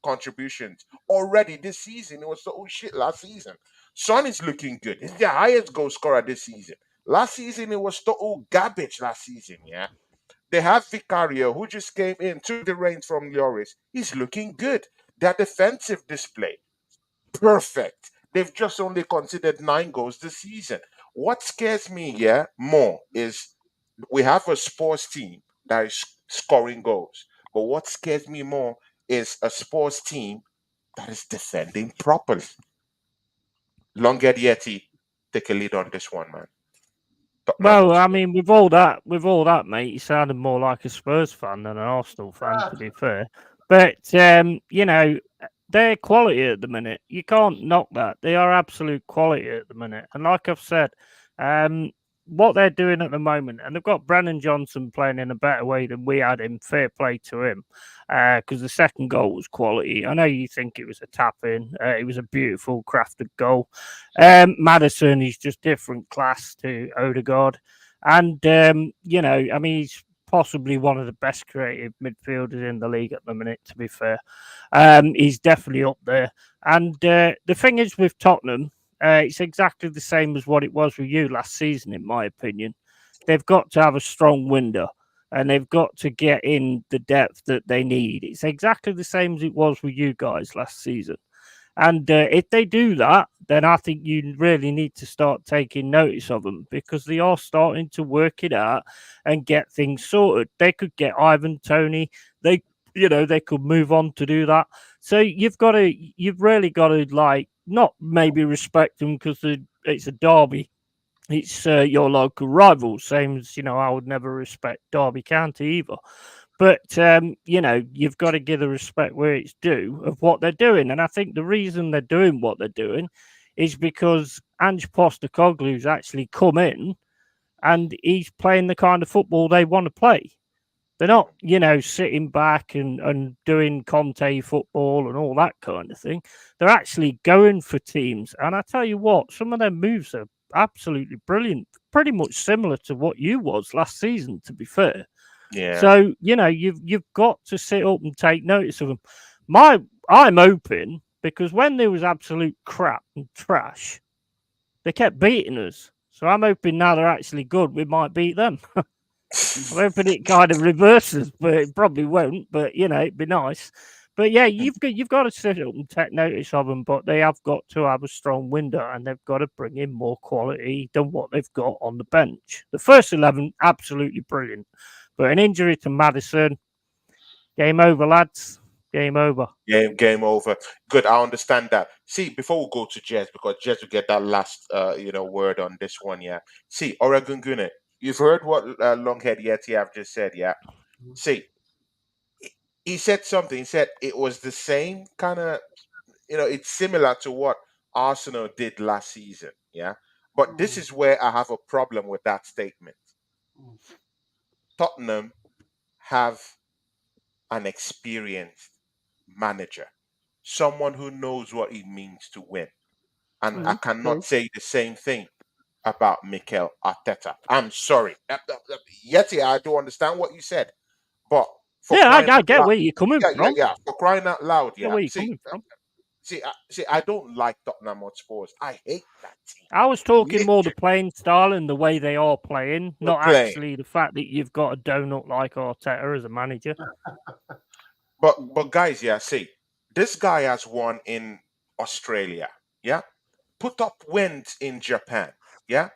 contributions already this season. It was so shit last season. Son is looking good. He's the highest goal scorer this season. Last season it was total garbage. Last season, yeah. They have Vicario who just came in, took the reins from Lloris. He's looking good. Their defensive display perfect. They've just only considered 9 goals this season. What scares me, yeah, more is we have a sports team that is scoring goals. But what scares me more is a sports team that is defending properly. Longhairedyeti, take a lead on this one, man. Tottenham Well, I Hotspur. mean, with all that, mate, you sounded more like a Spurs fan than an Arsenal fan, to be fair. But they're quality at the minute. You can't knock that. They are absolute quality at the minute. And like I've said, what they're doing at the moment, and they've got Brennan Johnson playing in a better way than we had him. Fair play to him, because the second goal was quality. I know you think it was a tap in. It was a beautiful crafted goal. Madison is just different class to Odegaard, and I mean, he's possibly one of the best creative midfielders in the league at the minute. To be fair, he's definitely up there. And the thing is with Tottenham, it's exactly the same as what it was with you last season, in my opinion. They've got to have a strong window. And they've got to get in the depth that they need. It's exactly the same as it was with you guys last season. And if they do that, then I think you really need to start taking notice of them because they are starting to work it out and get things sorted. They could get Ivan Tony. They could move on to do that. So you've really got to not maybe respect them because it's a derby. It's your local rival, same as I would never respect Derby County either. But you've got to give the respect where it's due of what they're doing, and I think the reason they're doing what they're doing is because Ange Postecoglou's actually come in and he's playing the kind of football they want to play. They're not, sitting back and doing Conte football and all that kind of thing. They're actually going for teams, and I tell you what, some of their moves are absolutely brilliant. Pretty much similar to what you was last season, to be fair. Yeah. So you've got to sit up and take notice of them. I'm hoping because when there was absolute crap and trash, they kept beating us. So I'm hoping now they're actually good, we might beat them. I'm hoping it kind of reverses, but it probably won't. But it'd be nice. But yeah, you've got to sit up and take notice of them. But they have got to have a strong window, and they've got to bring in more quality than what they've got on the bench. The first 11, absolutely brilliant, but an injury to Madison, game over, lads. Game over. Game over. Good, I understand that. See, before we go to Jez, because Jez will get that last word on this one, yeah. See, Oregon Gunnet, you've heard what Longhairedyeti have just said, yeah. See, he said something. He said it was the same kind of, it's similar to what Arsenal did last season, yeah. But this Mm, is where I have a problem with that statement. mm, Tottenham have an experienced manager, someone who knows what it means to win. And I True. cannot say the same thing about Mikel Arteta. I'm sorry. Yeti, I do understand what you said, but for Yeah, crying I out get loud, where you're coming yeah, yeah, from. yeah, for crying out loud, Get yeah. where you're See, coming from. I don't like Tottenham Hotspurs. I hate that team. I was talking more the Literally, playing style and the way they are playing, we're not playing. actually the fact that you've got a donut like Arteta as a manager. But guys, yeah, see, this guy has won in Australia, yeah, put up wins in Japan, yeah,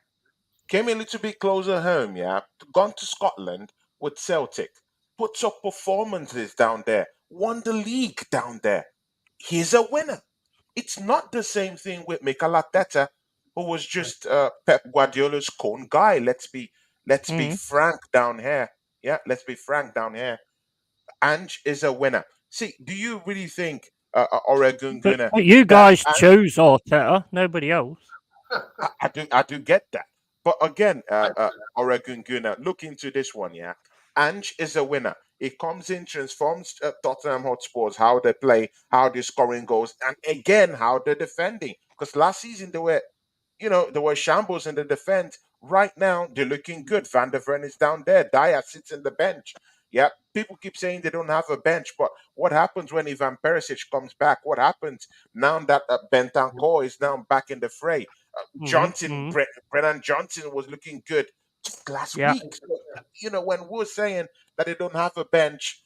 came a little bit closer home, yeah, gone to Scotland with Celtic, puts up performances down there, won the league down there. He's a winner. It's not the same thing with Mikel Arteta, who was right. just Pep Guardiola's cone guy. Let's be Mm. frank down here. Yeah, let's be frank down here. Ange is a winner. See, do you really think Oregon But, Gunner but you that guys chose Arteta, nobody else. I do get that. But again, I, Oregon Gunner, look into this one, yeah. Ange is a winner. He comes in, transforms Tottenham Hotspurs, how they play, how they're scoring goals, and again, how they're defending. Because last season there were shambles in the defense. Right now, they're looking good. Van der Ven is down there. Dyer sits in the bench. Yeah, people keep saying they don't have a bench, but what happens when Ivan Perisic comes back? What happens now that Bentancur is now back in the fray? Johnson, Mm-hmm. Brennan Johnson was looking good just last Yeah, week. So, when we're saying that they don't have a bench,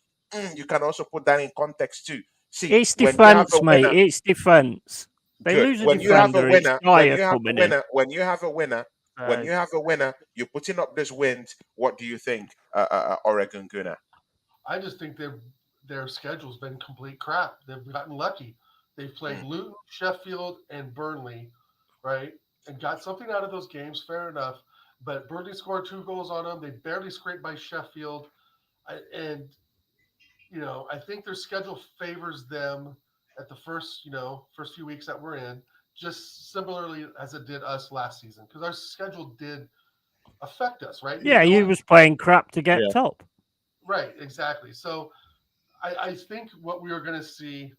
you can also put that in context too. See, it's when you have a defence, mate. winner, It's defence. They good. lose a When you have a defender, it's winner, when Dyer you have a coming in. winner, when you have a winner, when So you have a winner, you're putting up this wins. What do you think, Oregon Gunner? I just think their schedule's been complete crap. They've gotten lucky. They've played Mm, Luton, Sheffield, and Burnley, right? And got something out of those games, fair enough. But Burnley scored 2 goals on them. They barely scraped by Sheffield. And I think their schedule favors them at the first few weeks that we're in, just similarly as it did us last season, because our schedule did affect us, right? yeah, The you only was playing crap to get yeah. top. right, exactly. So I think what we are going to see,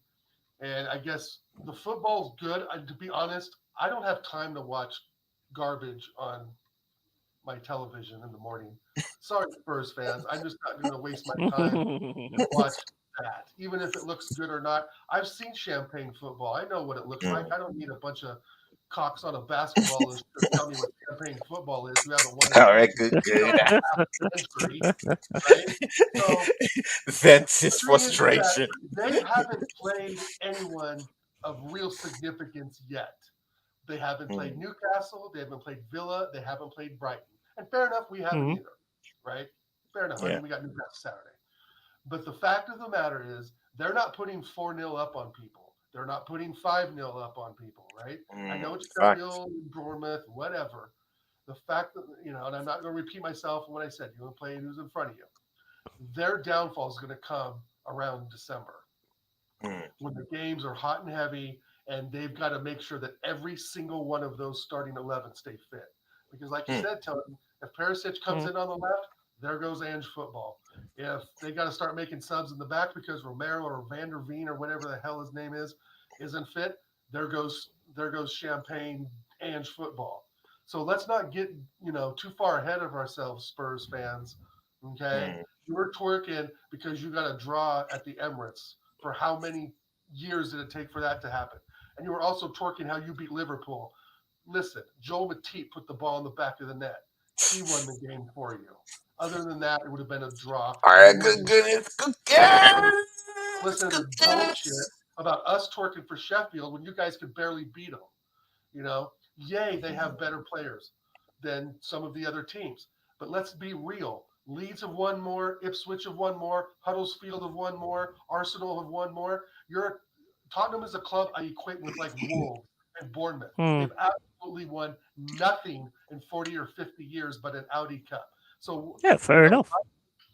and I guess the football's good. To be honest, I don't have time to watch garbage on my television in the morning. Sorry, Spurs fans. I'm just not going to waste my time and watch that, even if it looks good or not. I've seen champagne football. I know what it looks like. Mm. I don't need a bunch of cocks on a basketball to tell me what champagne football is who haven't won a championship Oregon in Gunner. half a century, right? So Vents the his thing is that frustration. they haven't played anyone of real significance yet. They haven't played Mm, Newcastle. They haven't played Villa. They haven't played Brighton. And fair enough, we haven't Mhm. either, right? Fair enough. I yeah. mean, we got Newcastle Saturday. But the fact of the matter is, they're not putting 4-0 up on people. They're not putting 5-0 up on people, right? I know it's Facts. Sheffield, Bournemouth, whatever. The fact that, and I'm not going to repeat myself on what I said, you want to play who's in front of you. Their downfall is going to come around December Mm, when the games are hot and heavy, and they've got to make sure that every single one of those starting 11 stay fit. Because, like you mm, said, Tony, if Perisic comes Mhm. in on the left, there goes Ange football. If they got to start making subs in the back because Romero or Van der Veen or whatever the hell his name is isn't fit, there goes Champagne Ange football. So let's not get too far ahead of ourselves, Spurs fans. Okay, mm. You were twerking because you got a draw at the Emirates. For how many years did it take for that to happen? And you were also twerking how you beat Liverpool. Listen, Joel Matip put the ball in the back of the net. He won the game for you. Other than that, it would have been a draw. All right, good, Listen to the bullshit about us twerking for Sheffield when you guys could barely beat them. You know, yay, they have better players than some of the other teams. But let's be real. Leeds have won more. Ipswich have won more. Huddersfield have won more. Arsenal have won more. Tottenham is a club I equate with like Wolves and Bournemouth. They've absolutely won nothing in 40 or 50 years but an Audi Cup. So yeah, fair enough.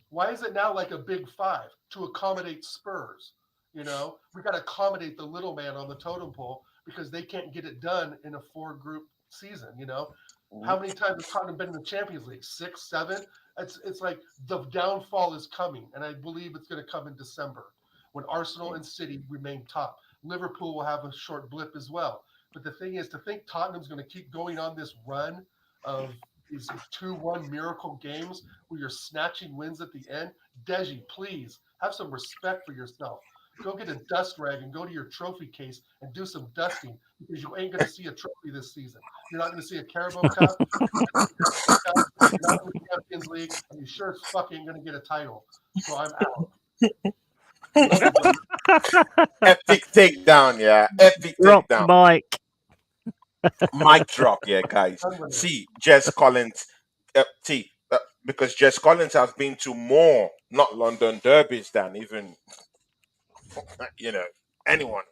Why is it now like a big five to accommodate Spurs? We got to accommodate the little man on the totem pole because they can't get it done in a 4-group season. How many times has Tottenham been in the Champions League? 6, 7? It's like the downfall is coming, and I believe it's going to come in December when Arsenal and City remain top. Liverpool will have a short blip as well. But the thing is, to think Tottenham's going to keep going on this run of these 2-1 miracle games where you're snatching wins at the end, Deji, please have some respect for yourself. Go get a dust rag and go to your trophy case and do some dusting because you ain't going to see a trophy this season. You're not going to see a Carabao Cup. You're not in the Champions League, and you sure as fuck ain't going to get a title. So I'm out. Epic takedown, yeah. Epic Drop takedown. Mike. Mic drop, yeah, guys. See, Jess Collins, because Jess Collins has been to more, not London derbies than even, anyone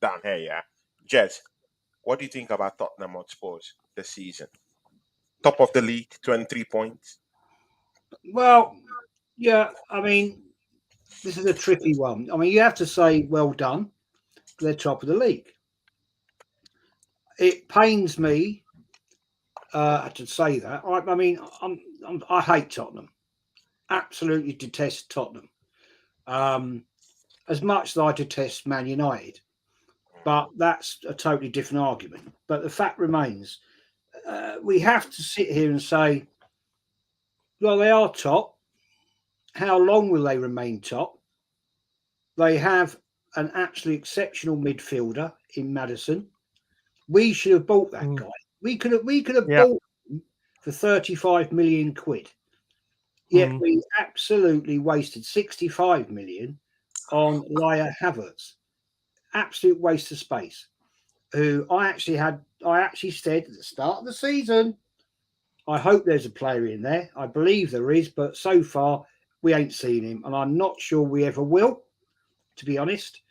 down here, yeah. Jess, what do you think about Tottenham Hotspurs this season? Top of the league, 23 points. Well, yeah, I mean, this is a tricky one. I mean, you have to say well done. They're top of the league. It pains me to say that. I mean, I hate Tottenham. Absolutely detest Tottenham. As much as I detest Man United, but that's a totally different argument. But the fact remains, we have to sit here and say, well, they are top. How long will they remain top? They have an absolutely exceptional midfielder in Maddison. We should have bought that guy. We could have bought him for 35 million quid. Yet we absolutely wasted 65 million on Laia Havertz. Absolute waste of space. Who I actually said at the start of the season, I hope there's a player in there. I believe there is, but so far we ain't seen him, and I'm not sure we ever will, to be honest.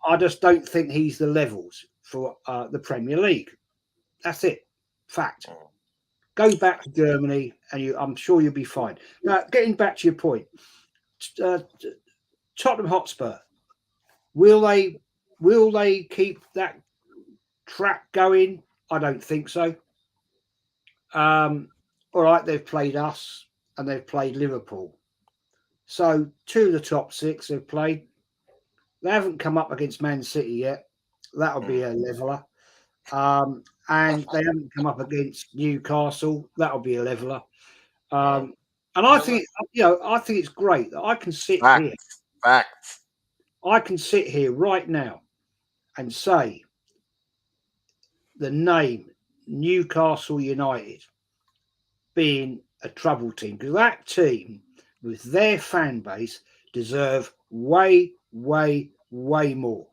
I just don't think he's the levels for the Premier League. That's it. Fact. Go back to Germany, and I'm sure you'll be fine. Now, getting back to your point, Tottenham Hotspur, will they keep that track going? I don't think so. All right, they've played us and they've played Liverpool. So 2 of the top 6 they've played. They haven't come up against Man City yet. That'll be a leveler. And they haven't come up against Newcastle. That'll be a leveler. And I think, I think it's great that I can sit here. Facts. I can sit here right now and say the name Newcastle United being a trouble team, because that team with their fan base deserve way, way, way more.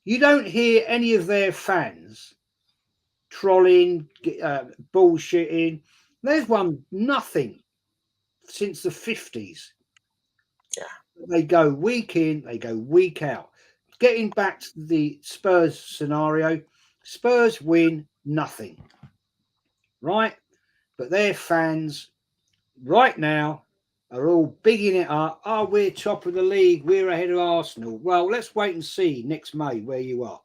You don't hear any of their fans trolling, bullshitting. They've won nothing since the 50s. Yeah. They go week in, they go week out. Getting back to the Spurs scenario, Spurs win nothing, right? But their fans right now are all bigging it up. Oh, we're top of the league. We're ahead of Arsenal. Well, let's wait and see next May where you are.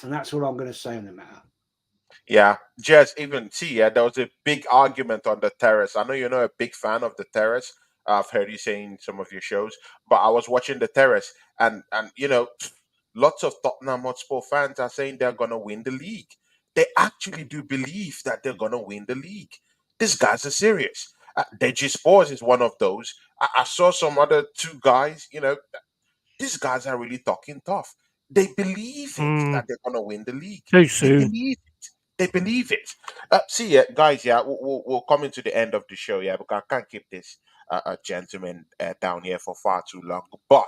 And that's what I'm going to say on the matter. Yeah, just even there was a big argument on the terrace. I know you're not a big fan of the terrace. I've heard you say in some of your shows, but I was watching the terrace, and lots of Tottenham Hotspur fans are saying they're gonna win the league. They actually do believe that they're gonna win the league. These guys are serious, Deji Spores is one of those. I saw some other two guys. These guys are really talking tough. They believe it that they're gonna win the league. Too They soon. believe it. They believe it. See, yeah, guys. Yeah, we'll come into the end of the show. Yeah, because I can't keep this gentleman down here for far too long. But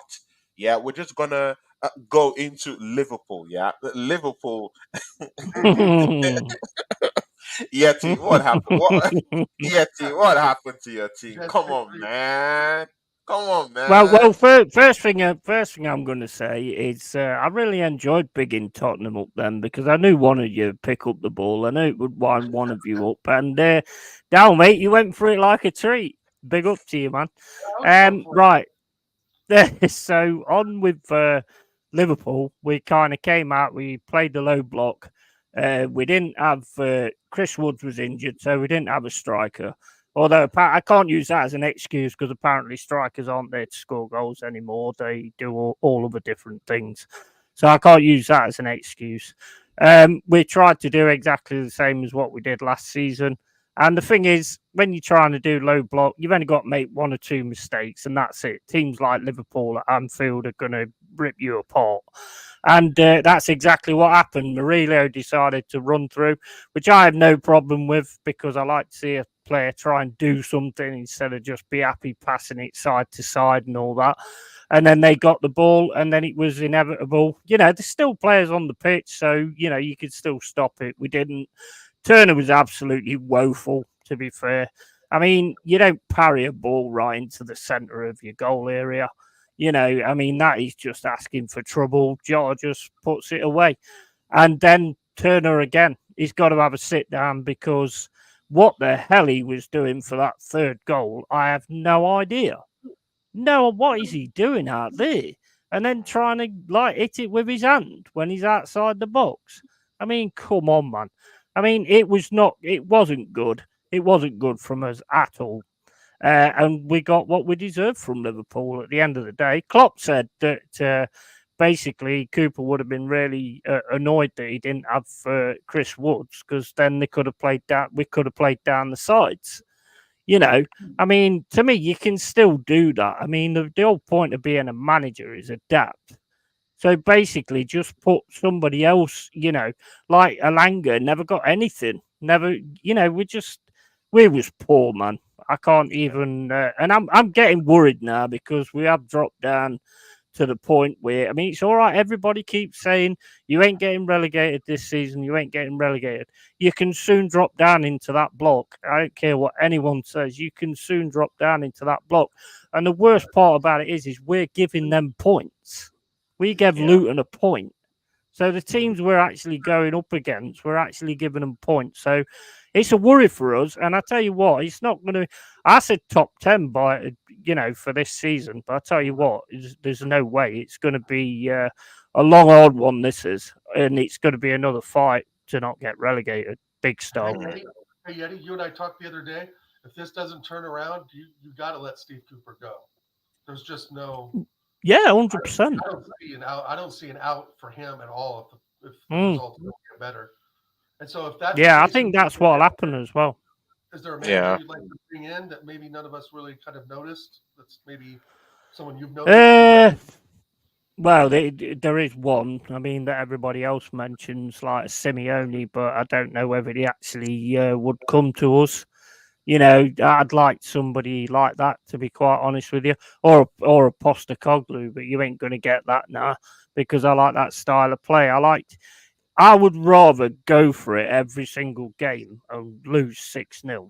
yeah, we're just gonna go into Liverpool. Yeah, Liverpool. Yeti, what happened? What Yeti? What happened to your team? Jets Come on, victory. man. Come on, Well, man. first thing I'm going to say is I really enjoyed bigging Tottenham up then because I knew one of you would pick up the ball. I knew it would wind one of you up, and down, mate, you went for it like a treat. Big up to you, man. I was going for it. Right. So on with Liverpool, we kind of came out. We played the low block. We didn't have Chris Woods was injured, so we didn't have a striker. Although I can't use that as an excuse because apparently strikers aren't there to score goals anymore. They do all other different things, so I can't use that as an excuse. We tried to do exactly the same as what we did last season. And the thing is, when you're trying to do low block, you've only got to make one or two mistakes, and that's it. Teams like Liverpool at Anfield are going to rip you apart. And that's exactly what happened. Murillo decided to run through, which I have no problem with because I like to see a player try and do something instead of just be happy passing it side to side and all that. And then they got the ball, and then it was inevitable. There's still players on the pitch, so, you could still stop it. We didn't. Turner was absolutely woeful, to be fair. I mean, you don't parry a ball right into the centre of your goal area. I mean, that is just asking for trouble. George just puts it away. And then Turner again, he's got to have a sit down because what the hell he was doing for that third goal, I have no idea. No, what is he doing out there? And then trying to hit it with his hand when he's outside the box. I mean, come on, man. I mean, it wasn't good. It wasn't good from us at all. And we got what we deserved from Liverpool at the end of the day. Klopp said that basically Cooper would have been really annoyed that he didn't have Chris Woods because then they could have played down. We could have played down the sides. I mean, to me, you can still do that. I mean, the whole point of being a manager is adapt. So basically, just put somebody else, like Alanga never got anything. Never, we was poor, man. I can't even, and I'm getting worried now because we have dropped down to the point where, I mean, it's all right. Everybody keeps saying you ain't getting relegated this season. You ain't getting relegated. You can soon drop down into that block. I don't care what anyone says. You can soon drop down into that block. And the worst part about it is we're giving them points. We gave Luton a point. So the teams we're actually going up against, we're actually giving them points. So it's a worry for us. And I tell you what, it's not going to. I said top 10 for this season, but I tell you what, there's no way it's going to be a long hard one. This is, and it's going to be another fight to not get relegated. Big style. Hey, Yeti, you and I talked the other day. If this doesn't turn around, you got to let Steve Cooper go. There's just no. Yeah, 100%. I don't see an out. I don't see an out for him at all if the results don't get better. And so if that's I think that's what'll happen as well. Is there a manager you'd like to bring in that maybe none of us really kind of noticed? That's maybe someone you've noticed. Well, there is one. I mean, that everybody else mentions, like Simeone, but I don't know whether he actually would come to us. I'd like somebody like that, to be quite honest with you, or a Postecoglou, but you ain't going to get that now because I like that style of play. I would rather go for it every single game and lose 6-0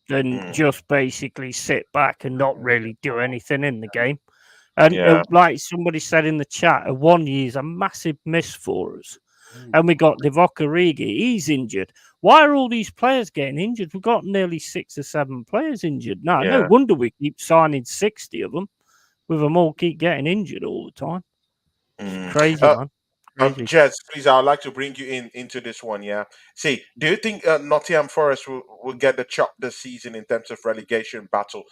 than just basically sit back and not really do anything in the game. And like somebody said in the chat, a 1 year is a massive miss for us. And we got Divock Origi, he's injured. Why are all these players getting injured? We've got nearly 6 or 7 players injured. No wonder we keep signing 60 of them, with them all keep getting injured all the time. It's crazy, man. Jez, please, I'd like to bring you into this one. Yeah. See, do you think Nottingham Forest will get the chop this season in terms of relegation battle?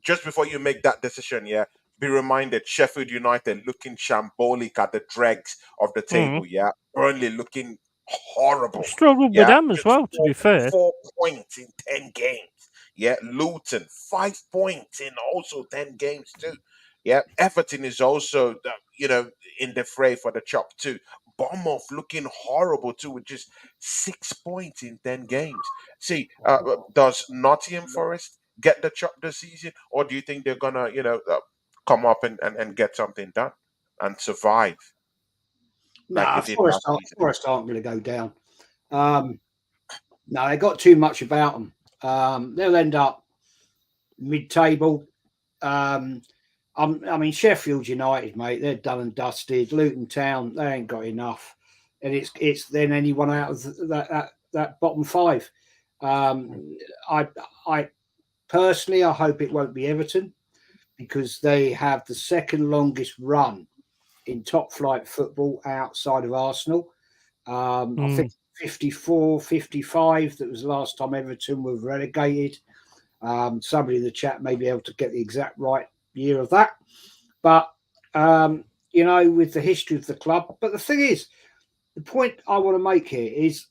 Just before you make that decision, yeah, be reminded Sheffield United looking shambolic at the dregs of the table. Yeah, Burnley looking horrible. Struggled with them as well, to be fair. 4 points in 10 games. Yeah, Luton 5 points in also 10 games too. Yeah, Everton is also in the fray for the chop too. Bournemouth looking horrible too with just 6 points in 10 games. See, does Nottingham Forest get the chop this season, or do you think they're gonna come up and get something done and survive like they Nah, did Forest last season? Aren't going to go down. No, they got too much about them. They'll end up mid-table. I mean, Sheffield United, mate, they're done and dusted. Luton Town, they ain't got enough, and it's then anyone out of that bottom five. I personally, I hope it won't be Everton because they have the second longest run in top flight football outside of Arsenal. I think 54, 55. That was the last time Everton were relegated. Somebody in the chat may be able to get the exact right year of that. But, with the history of the club. But the thing is, the point I want to make here is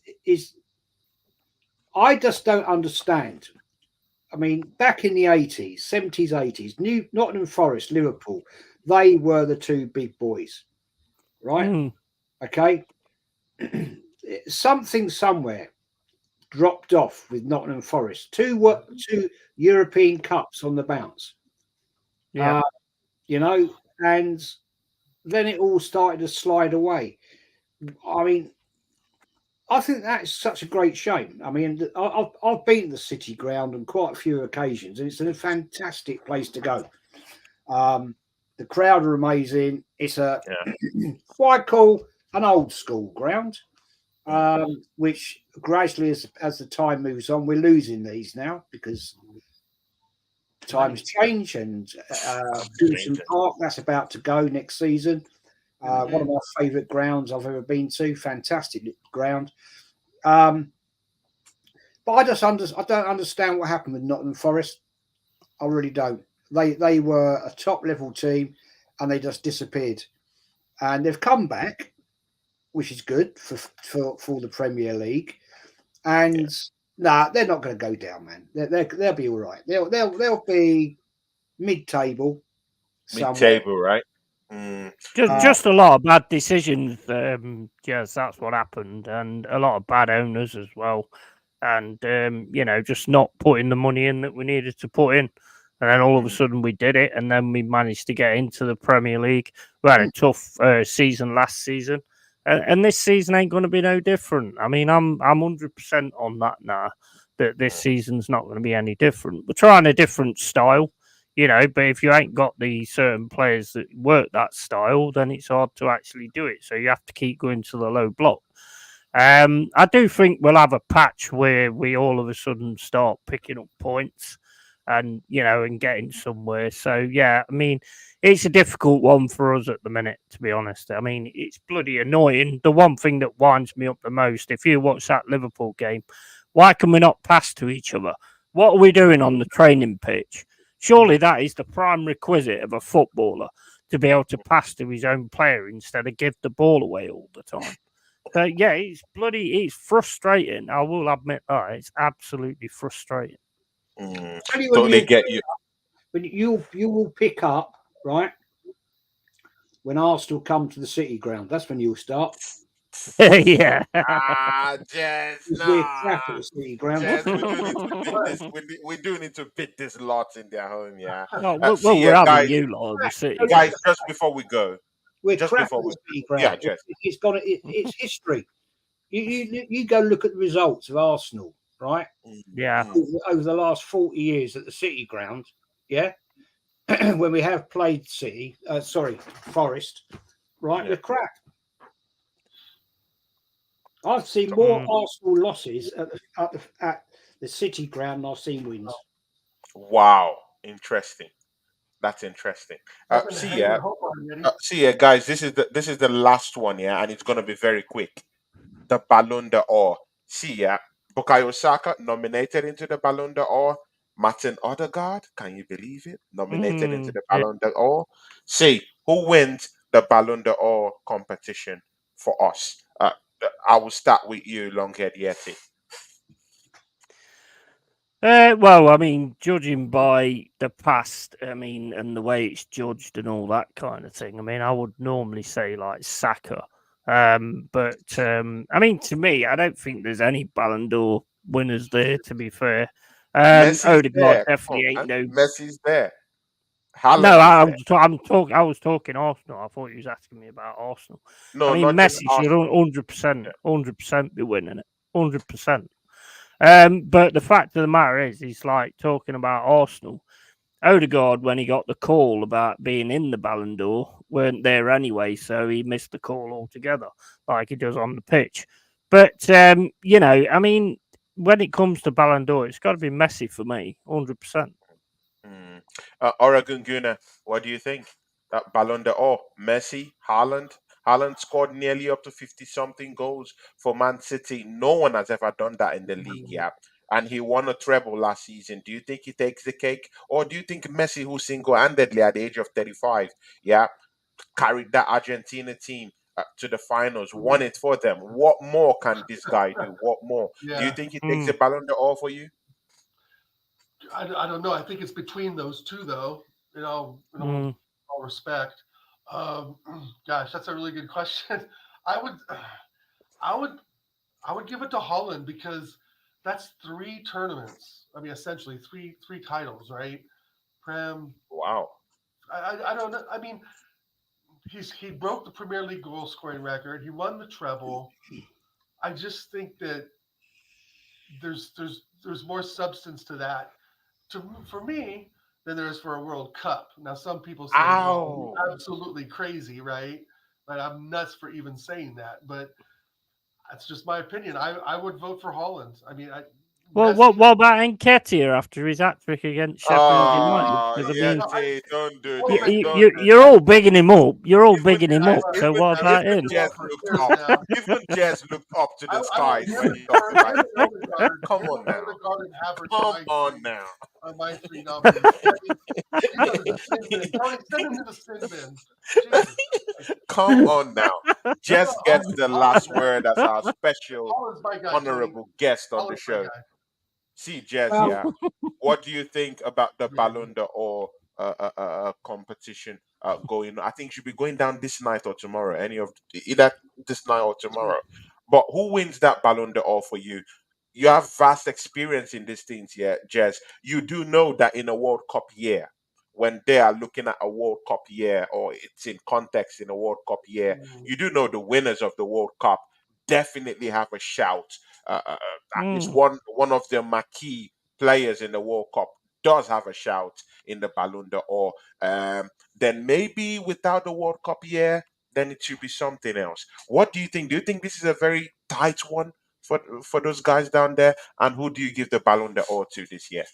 I just don't understand. I mean, back in the 80s, 70s, 80s, Nottingham Forest, Liverpool, they were the two big boys, right? Okay. Something somewhere dropped off with Nottingham Forest. Two European Cups on the bounce. Yeah. And then it all started to slide away. I mean, I think that's such a great shame. I mean, I've been to the City Ground on quite a few occasions, and it's a fantastic place to go. The crowd are amazing. It's a what I call an old school ground, which gradually, as the time moves on, we're losing these now because times change. And Goodison Park, that's about to go next season. One of my favourite grounds I've ever been to. Fantastic ground. But I don't understand what happened with Nottingham Forest. I really don't. They were a top level team, and they just disappeared. And they've come back, which is good for the Premier League. And they're not going to go down, man. They'll be all right. They'll be mid-table. Mid-table, right? Just a lot of bad decisions. Yes, that's what happened, and a lot of bad owners as well. And just not putting the money in that we needed to put in. And then all of a sudden we did it, and then we managed to get into the Premier League. We had a tough season last season, and this season ain't going to be no different. I mean, I'm 100% on that now. That this season's not going to be any different. We're trying a different style. But if you ain't got the certain players that work that style, then it's hard to actually do it. So you have to keep going to the low block. I do think we'll have a patch where we all of a sudden start picking up points and getting somewhere. So yeah, I mean, it's a difficult one for us at the minute, to be honest. I mean, it's bloody annoying. The one thing that winds me up the most, if you watch that Liverpool game, why can we not pass to each other? What are we doing on the training pitch? Surely that is the prime requisite of a footballer, to be able to pass to his own player instead of give the ball away all the time. So yeah, it's frustrating. I will admit that it's absolutely frustrating. Totally get you. But you will pick up, right, when Arsenal come to the City Ground. That's when you'll start. Yeah. Jess, We're crap at the City Ground. Jess, we do need to beat this. We do need to beat this lot in their home, yeah. We're having you lot of the City. Guys, just before we go, we're just crap before at the we, City Ground. yeah, Jess. It's history. You go look at the results of Arsenal, right? Yeah. Over the last 40 years at the City Ground, yeah. When we have played Forest, right? We're crap. I've seen more Arsenal losses at the City Ground than I've seen wins. Wow, interesting. That's interesting. See ya, guys. This is the last one, yeah, and it's gonna be very quick. The Ballon d'Or. See ya. Bukayo Saka nominated into the Ballon d'Or. Martin Odegaard, can you believe it? Nominated into the Ballon d'Or. See who wins the Ballon d'Or competition for us. I will start with you, Longhairedyeti. Well, I mean, judging by the past, I mean, and the way it's judged and all that kind of thing, I mean, I would normally say like Saka. But I mean, to me, I don't think there's any Ballon d'Or winners there, to be fair. Messi's Odegaard there. Come on, definitely ain't man. no. Messi's there. No, Haaland is there. I was talking Arsenal. I thought you was asking me about Arsenal. I No, mean, not just Messi should Arsenal. 100% be winning it, 100%. But the fact of the matter is, he's like talking about Arsenal. Odegaard, when he got the call about being in the Ballon d'Or, weren't there anyway, so he missed the call altogether, like he does on the pitch. But I mean, when it comes to Ballon d'Or, it's got to be Messi for me, 100%. Mm. Oregon Guna, what do you think? That Ballon d'Or, Messi, Haaland. Haaland scored nearly up to 50 something goals for Man City. No one has ever done that in the league, yeah. And he won a treble last season. Do you think he takes the cake? Or do you think Messi, who single handedly at the age of 35, yeah, carried that Argentina team to the finals, won it for them? What more can this guy do? What more? Do you Yeah, think he takes the Ballon d'Or for you? I don't know. I think it's between those two, though. All respect. Um, Gosh, that's a really good question. I would, I would, I would give it to Holland because that's three tournaments. I mean, essentially three titles, right? Prem. Wow. I don't know. I mean, he broke the Premier League goal scoring record. He won the treble. I just think that there's more substance to that for me than there is for a World Cup. Now, some people say, "Well, Ow. you're absolutely crazy, right?" Like I'm nuts for even saying that, but that's just my opinion. I would vote for Holland. I mean, Well, Messi. what about Nketiah after his hat trick against Sheffield United? Oh, Because I yeah, mean, don't do Hold this. on, Don't do you're this. all bigging him up. You're all Even bigging him I up. even So what about even him? Jess for looked years up. now. Even Jess looked up to the I want skies when he talked about Him it. and Odegaard. Come Him on and now. Odegaard and Havertz Come on now. are my three nominees. I mean, these are the sin bin. Tony, send them to the sin bin. Jesus. Come on now. No, Jess gets the Holland, last man. word as our special Holland's my guy, Tony. honorable guest on the Holland's my show. guy. See, Jez, Well, yeah. What do you think about the Yeah. Ballon d'Or competition going? I think it should be going down this night or tomorrow. Any of either this night or tomorrow. But who wins that Ballon d'Or for you? You have vast experience in these things, yeah, Jez. You do know that in a World Cup year, when they are looking at a World Cup year or it's in context in a World Cup year, Mm, you do know the winners of the World Cup definitely have a shout. At least Mm. one of the marquee players in the World Cup does have a shout in the Ballon d'Or. Then maybe without the World Cup year, then it should be something else. What do you think? Do you think this is a very tight one for those guys down there? And who do you give the Ballon d'Or to this year?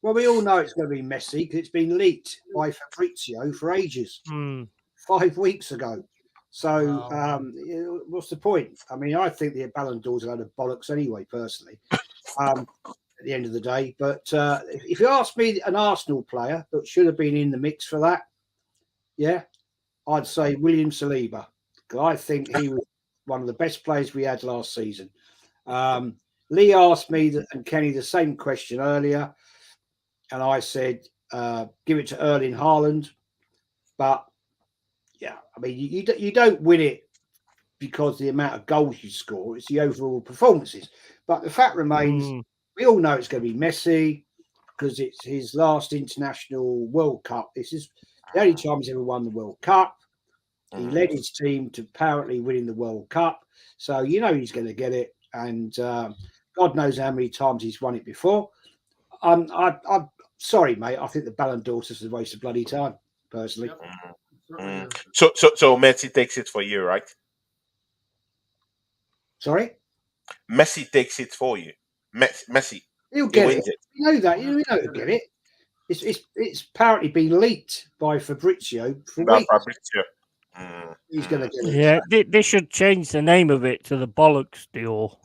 well, we all know it's going to be messy because it's been leaked by Fabrizio for ages, Mm. 5 weeks ago. So, wow. what's the point? I mean, I think the Ballon d'Or's a load of bollocks anyway, personally. At the end of the day, but if you ask me, an Arsenal player that should have been in the mix for that, yeah, I'd say William Saliba. 'Cause I think he was one of the best players we had last season. Lee asked me and Kenny the same question earlier, and I said give it to Erling Haaland. But yeah, I mean you don't win it because the amount of goals you score; it's the overall performances. But the fact remains, Mm. we all know it's going to be Messi because it's his last international World Cup. This is the only time he's ever won the World Cup. He Mhm. led his team to apparently winning the World Cup. So you know he's going to get it. And God knows how many times he's won it before. I'm sorry, mate. I think the Ballon d'Or is a waste of bloody time, personally. Yep. Mhm. It certainly Mm. is. So Messi takes it for you, right? Sorry? Messi takes it for you. Messi, He'll he get it. wins it. You know that. We'll You just know he'll get it. It's apparently been leaked by Fabrizio for That weeks. Fabrizio. Mm, He's going to mm. get it. Yeah, they should change the name of it to the Bollocks Dior.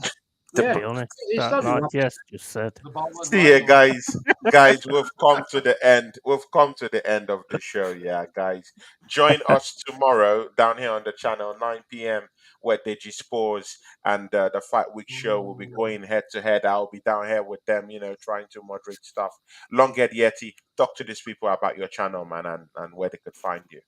To Yeah, be honest, it's that done like right. Jess just said. The ball went See ya, viral. guys. Guys, we've come to the end. We've come to the end of the show. Yeah, guys. Join us tomorrow down here on the channel, 9 p.m., where Deji Spores and the Fight Week show will be going head to head. I'll be down here with them, trying to moderate stuff. Longhairedyeti, talk to these people about your channel, man, and where they could find you.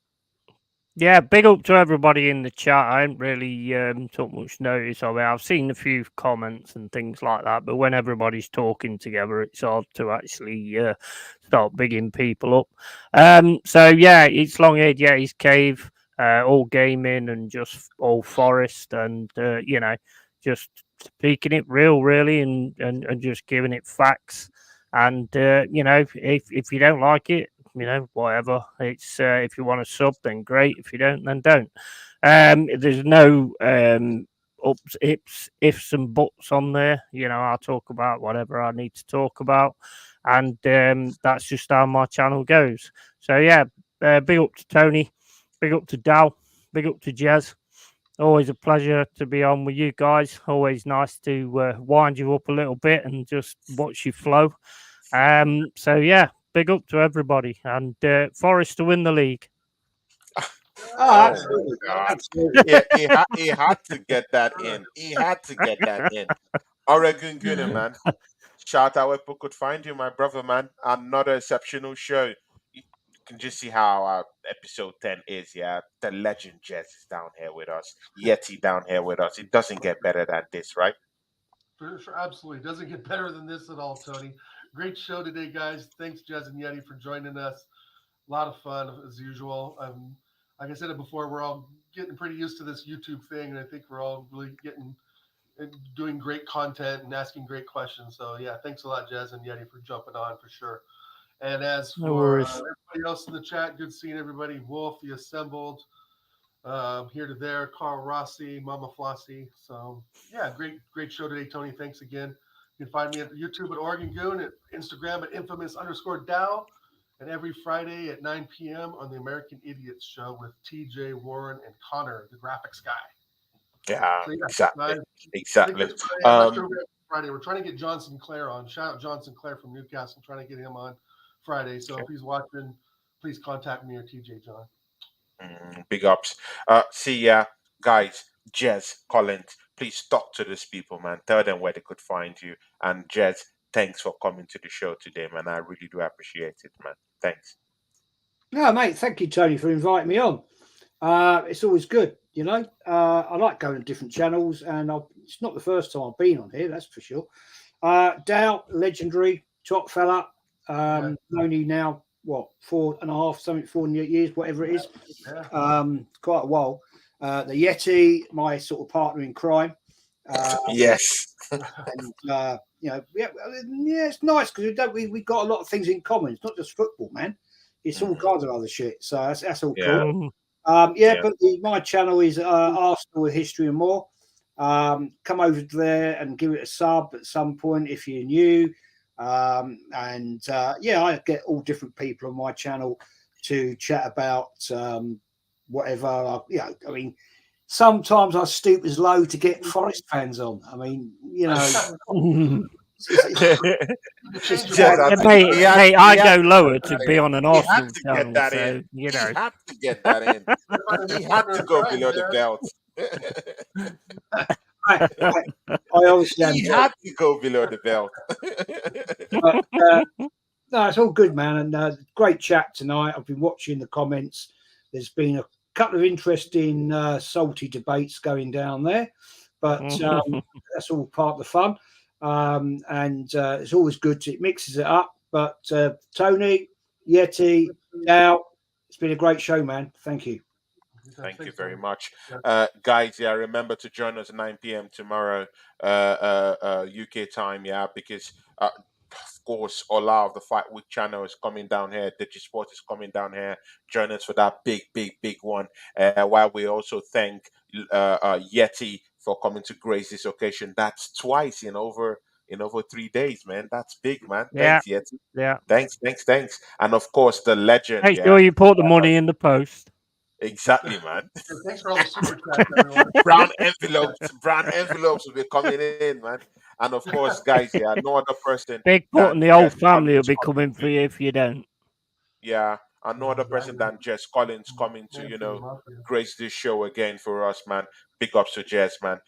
Yeah, big up to everybody in the chat. I haven't really took much notice of it. I've seen a few comments and things like that, but when everybody's talking together, it's hard to actually start bigging people up. So yeah, it's Longhairedyeti's Cave, all gaming and just all forest, and just speaking it real, really, and just giving it facts. And if you don't like it, whatever. It's if you want to sub, then great. If you don't, then don't. There's no ups, ifs, and buts on there. I'll talk about whatever I need to talk about, and that's just how my channel goes. So yeah, big up to Tony, big up to Dal, big up to Jez. Always a pleasure to be on with you guys. Always nice to wind you up a little bit and just watch you flow. So yeah, big up to everybody, and Forest to win the league. Oh, Oh my absolutely, God. absolutely. He had to get that in. He had to get that in. Oregon Gunner, man. Shout out where people could find you, my brother, man. Another exceptional show. You can just see how episode 10 is, yeah. The legend Jess is down here with us. Yeti down here with us. It doesn't get better than this, right? For sure, absolutely. Doesn't get better than this at all, Tony. Great show today, guys. Thanks, Jez and Yeti, for joining us. A lot of fun as usual. Like I said it before, we're all getting pretty used to this YouTube thing, and I think we're all really getting and doing great content and asking great questions. So yeah, thanks a lot, Jez and Yeti, for jumping on for sure. And as No for worries. everybody else in the chat, good seeing everybody. Wolf, the Assembled, here to there, Carl Rossi, Mama Flossie. So yeah, great show today, Tony. Thanks again. You can find me at YouTube at Oregon Goon, at Instagram at infamous_Dow, and every Friday at 9 p.m. on the American Idiots Show with TJ Warren and Connor, the graphics guy. Yeah, So yeah, exactly. I think Exactly. that's Friday. I'm not sure who we have Friday. We're trying to get John Sinclair on. Shout out John Sinclair from Newcastle. Trying to get him on Friday. So if he's watching, please contact me or TJ John. Big ups. See ya, guys. Jez, Collins, please talk to these people, man. Tell them where they could find you. And Jez, thanks for coming to the show today, man. I really do appreciate it, man. Thanks. No, mate, thank you, Tony, for inviting me on. It's always good, I like going to different channels, and it's not the first time I've been on here, that's for sure. Dow, legendary, top fella. Known you now, what, 4.5, something, 4 years, whatever it is. Quite a while. The Yeti, my sort of partner in crime. Yes. And yeah, it's nice because we got a lot of things in common. It's not just football, man. It's all kinds of other shit. So that's all Yeah. cool. Yeah. But my channel is Arsenal with History and More. Come over there and give it a sub at some point if you're new. I get all different people on my channel to chat about whatever. I mean, sometimes I stoop as low to get Forest fans on. I mean, Mate, I go lower to be on an He had Arsenal to channel, get that so in. He had to get that in. He had to go below the belt. I obviously He had to go below the belt. but, no, it's all good, man, and great chat tonight. I've been watching the comments. There's been a couple of interesting salty debates going down there, but that's all part of the fun. And it's always good it mixes it up. But Tony, Yeti, now it's been a great show, man. Thank you. Thank you very much. Guys, yeah, remember to join us at 9 p.m. tomorrow, UK time, yeah, because of course, Ola of the Fight Week channel is coming down here. Digisport is coming down here. Join us for that big one. While we also thank Yeti for coming to grace this occasion. That's twice in over 3 days, man. That's big, man. Yeah. Thanks, Yeti. Yeah. Thanks. And of course, the legend, Make yeah. sure you put the money in the post. Exactly, man. Thanks for all the super chats, everyone. Brown envelopes will be coming in, man. And of course, guys, yeah, no other person Big Put than and the Jess whole family will Collins be coming coming for to, you if you don't. yeah, and no other person Exactly. than Jess Collins coming to, Man for the mafia. grace this show again for us, man. Big ups to Jess, man.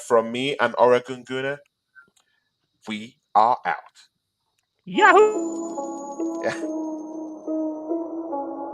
From me and Oregon Guna, we are out. Yahoo!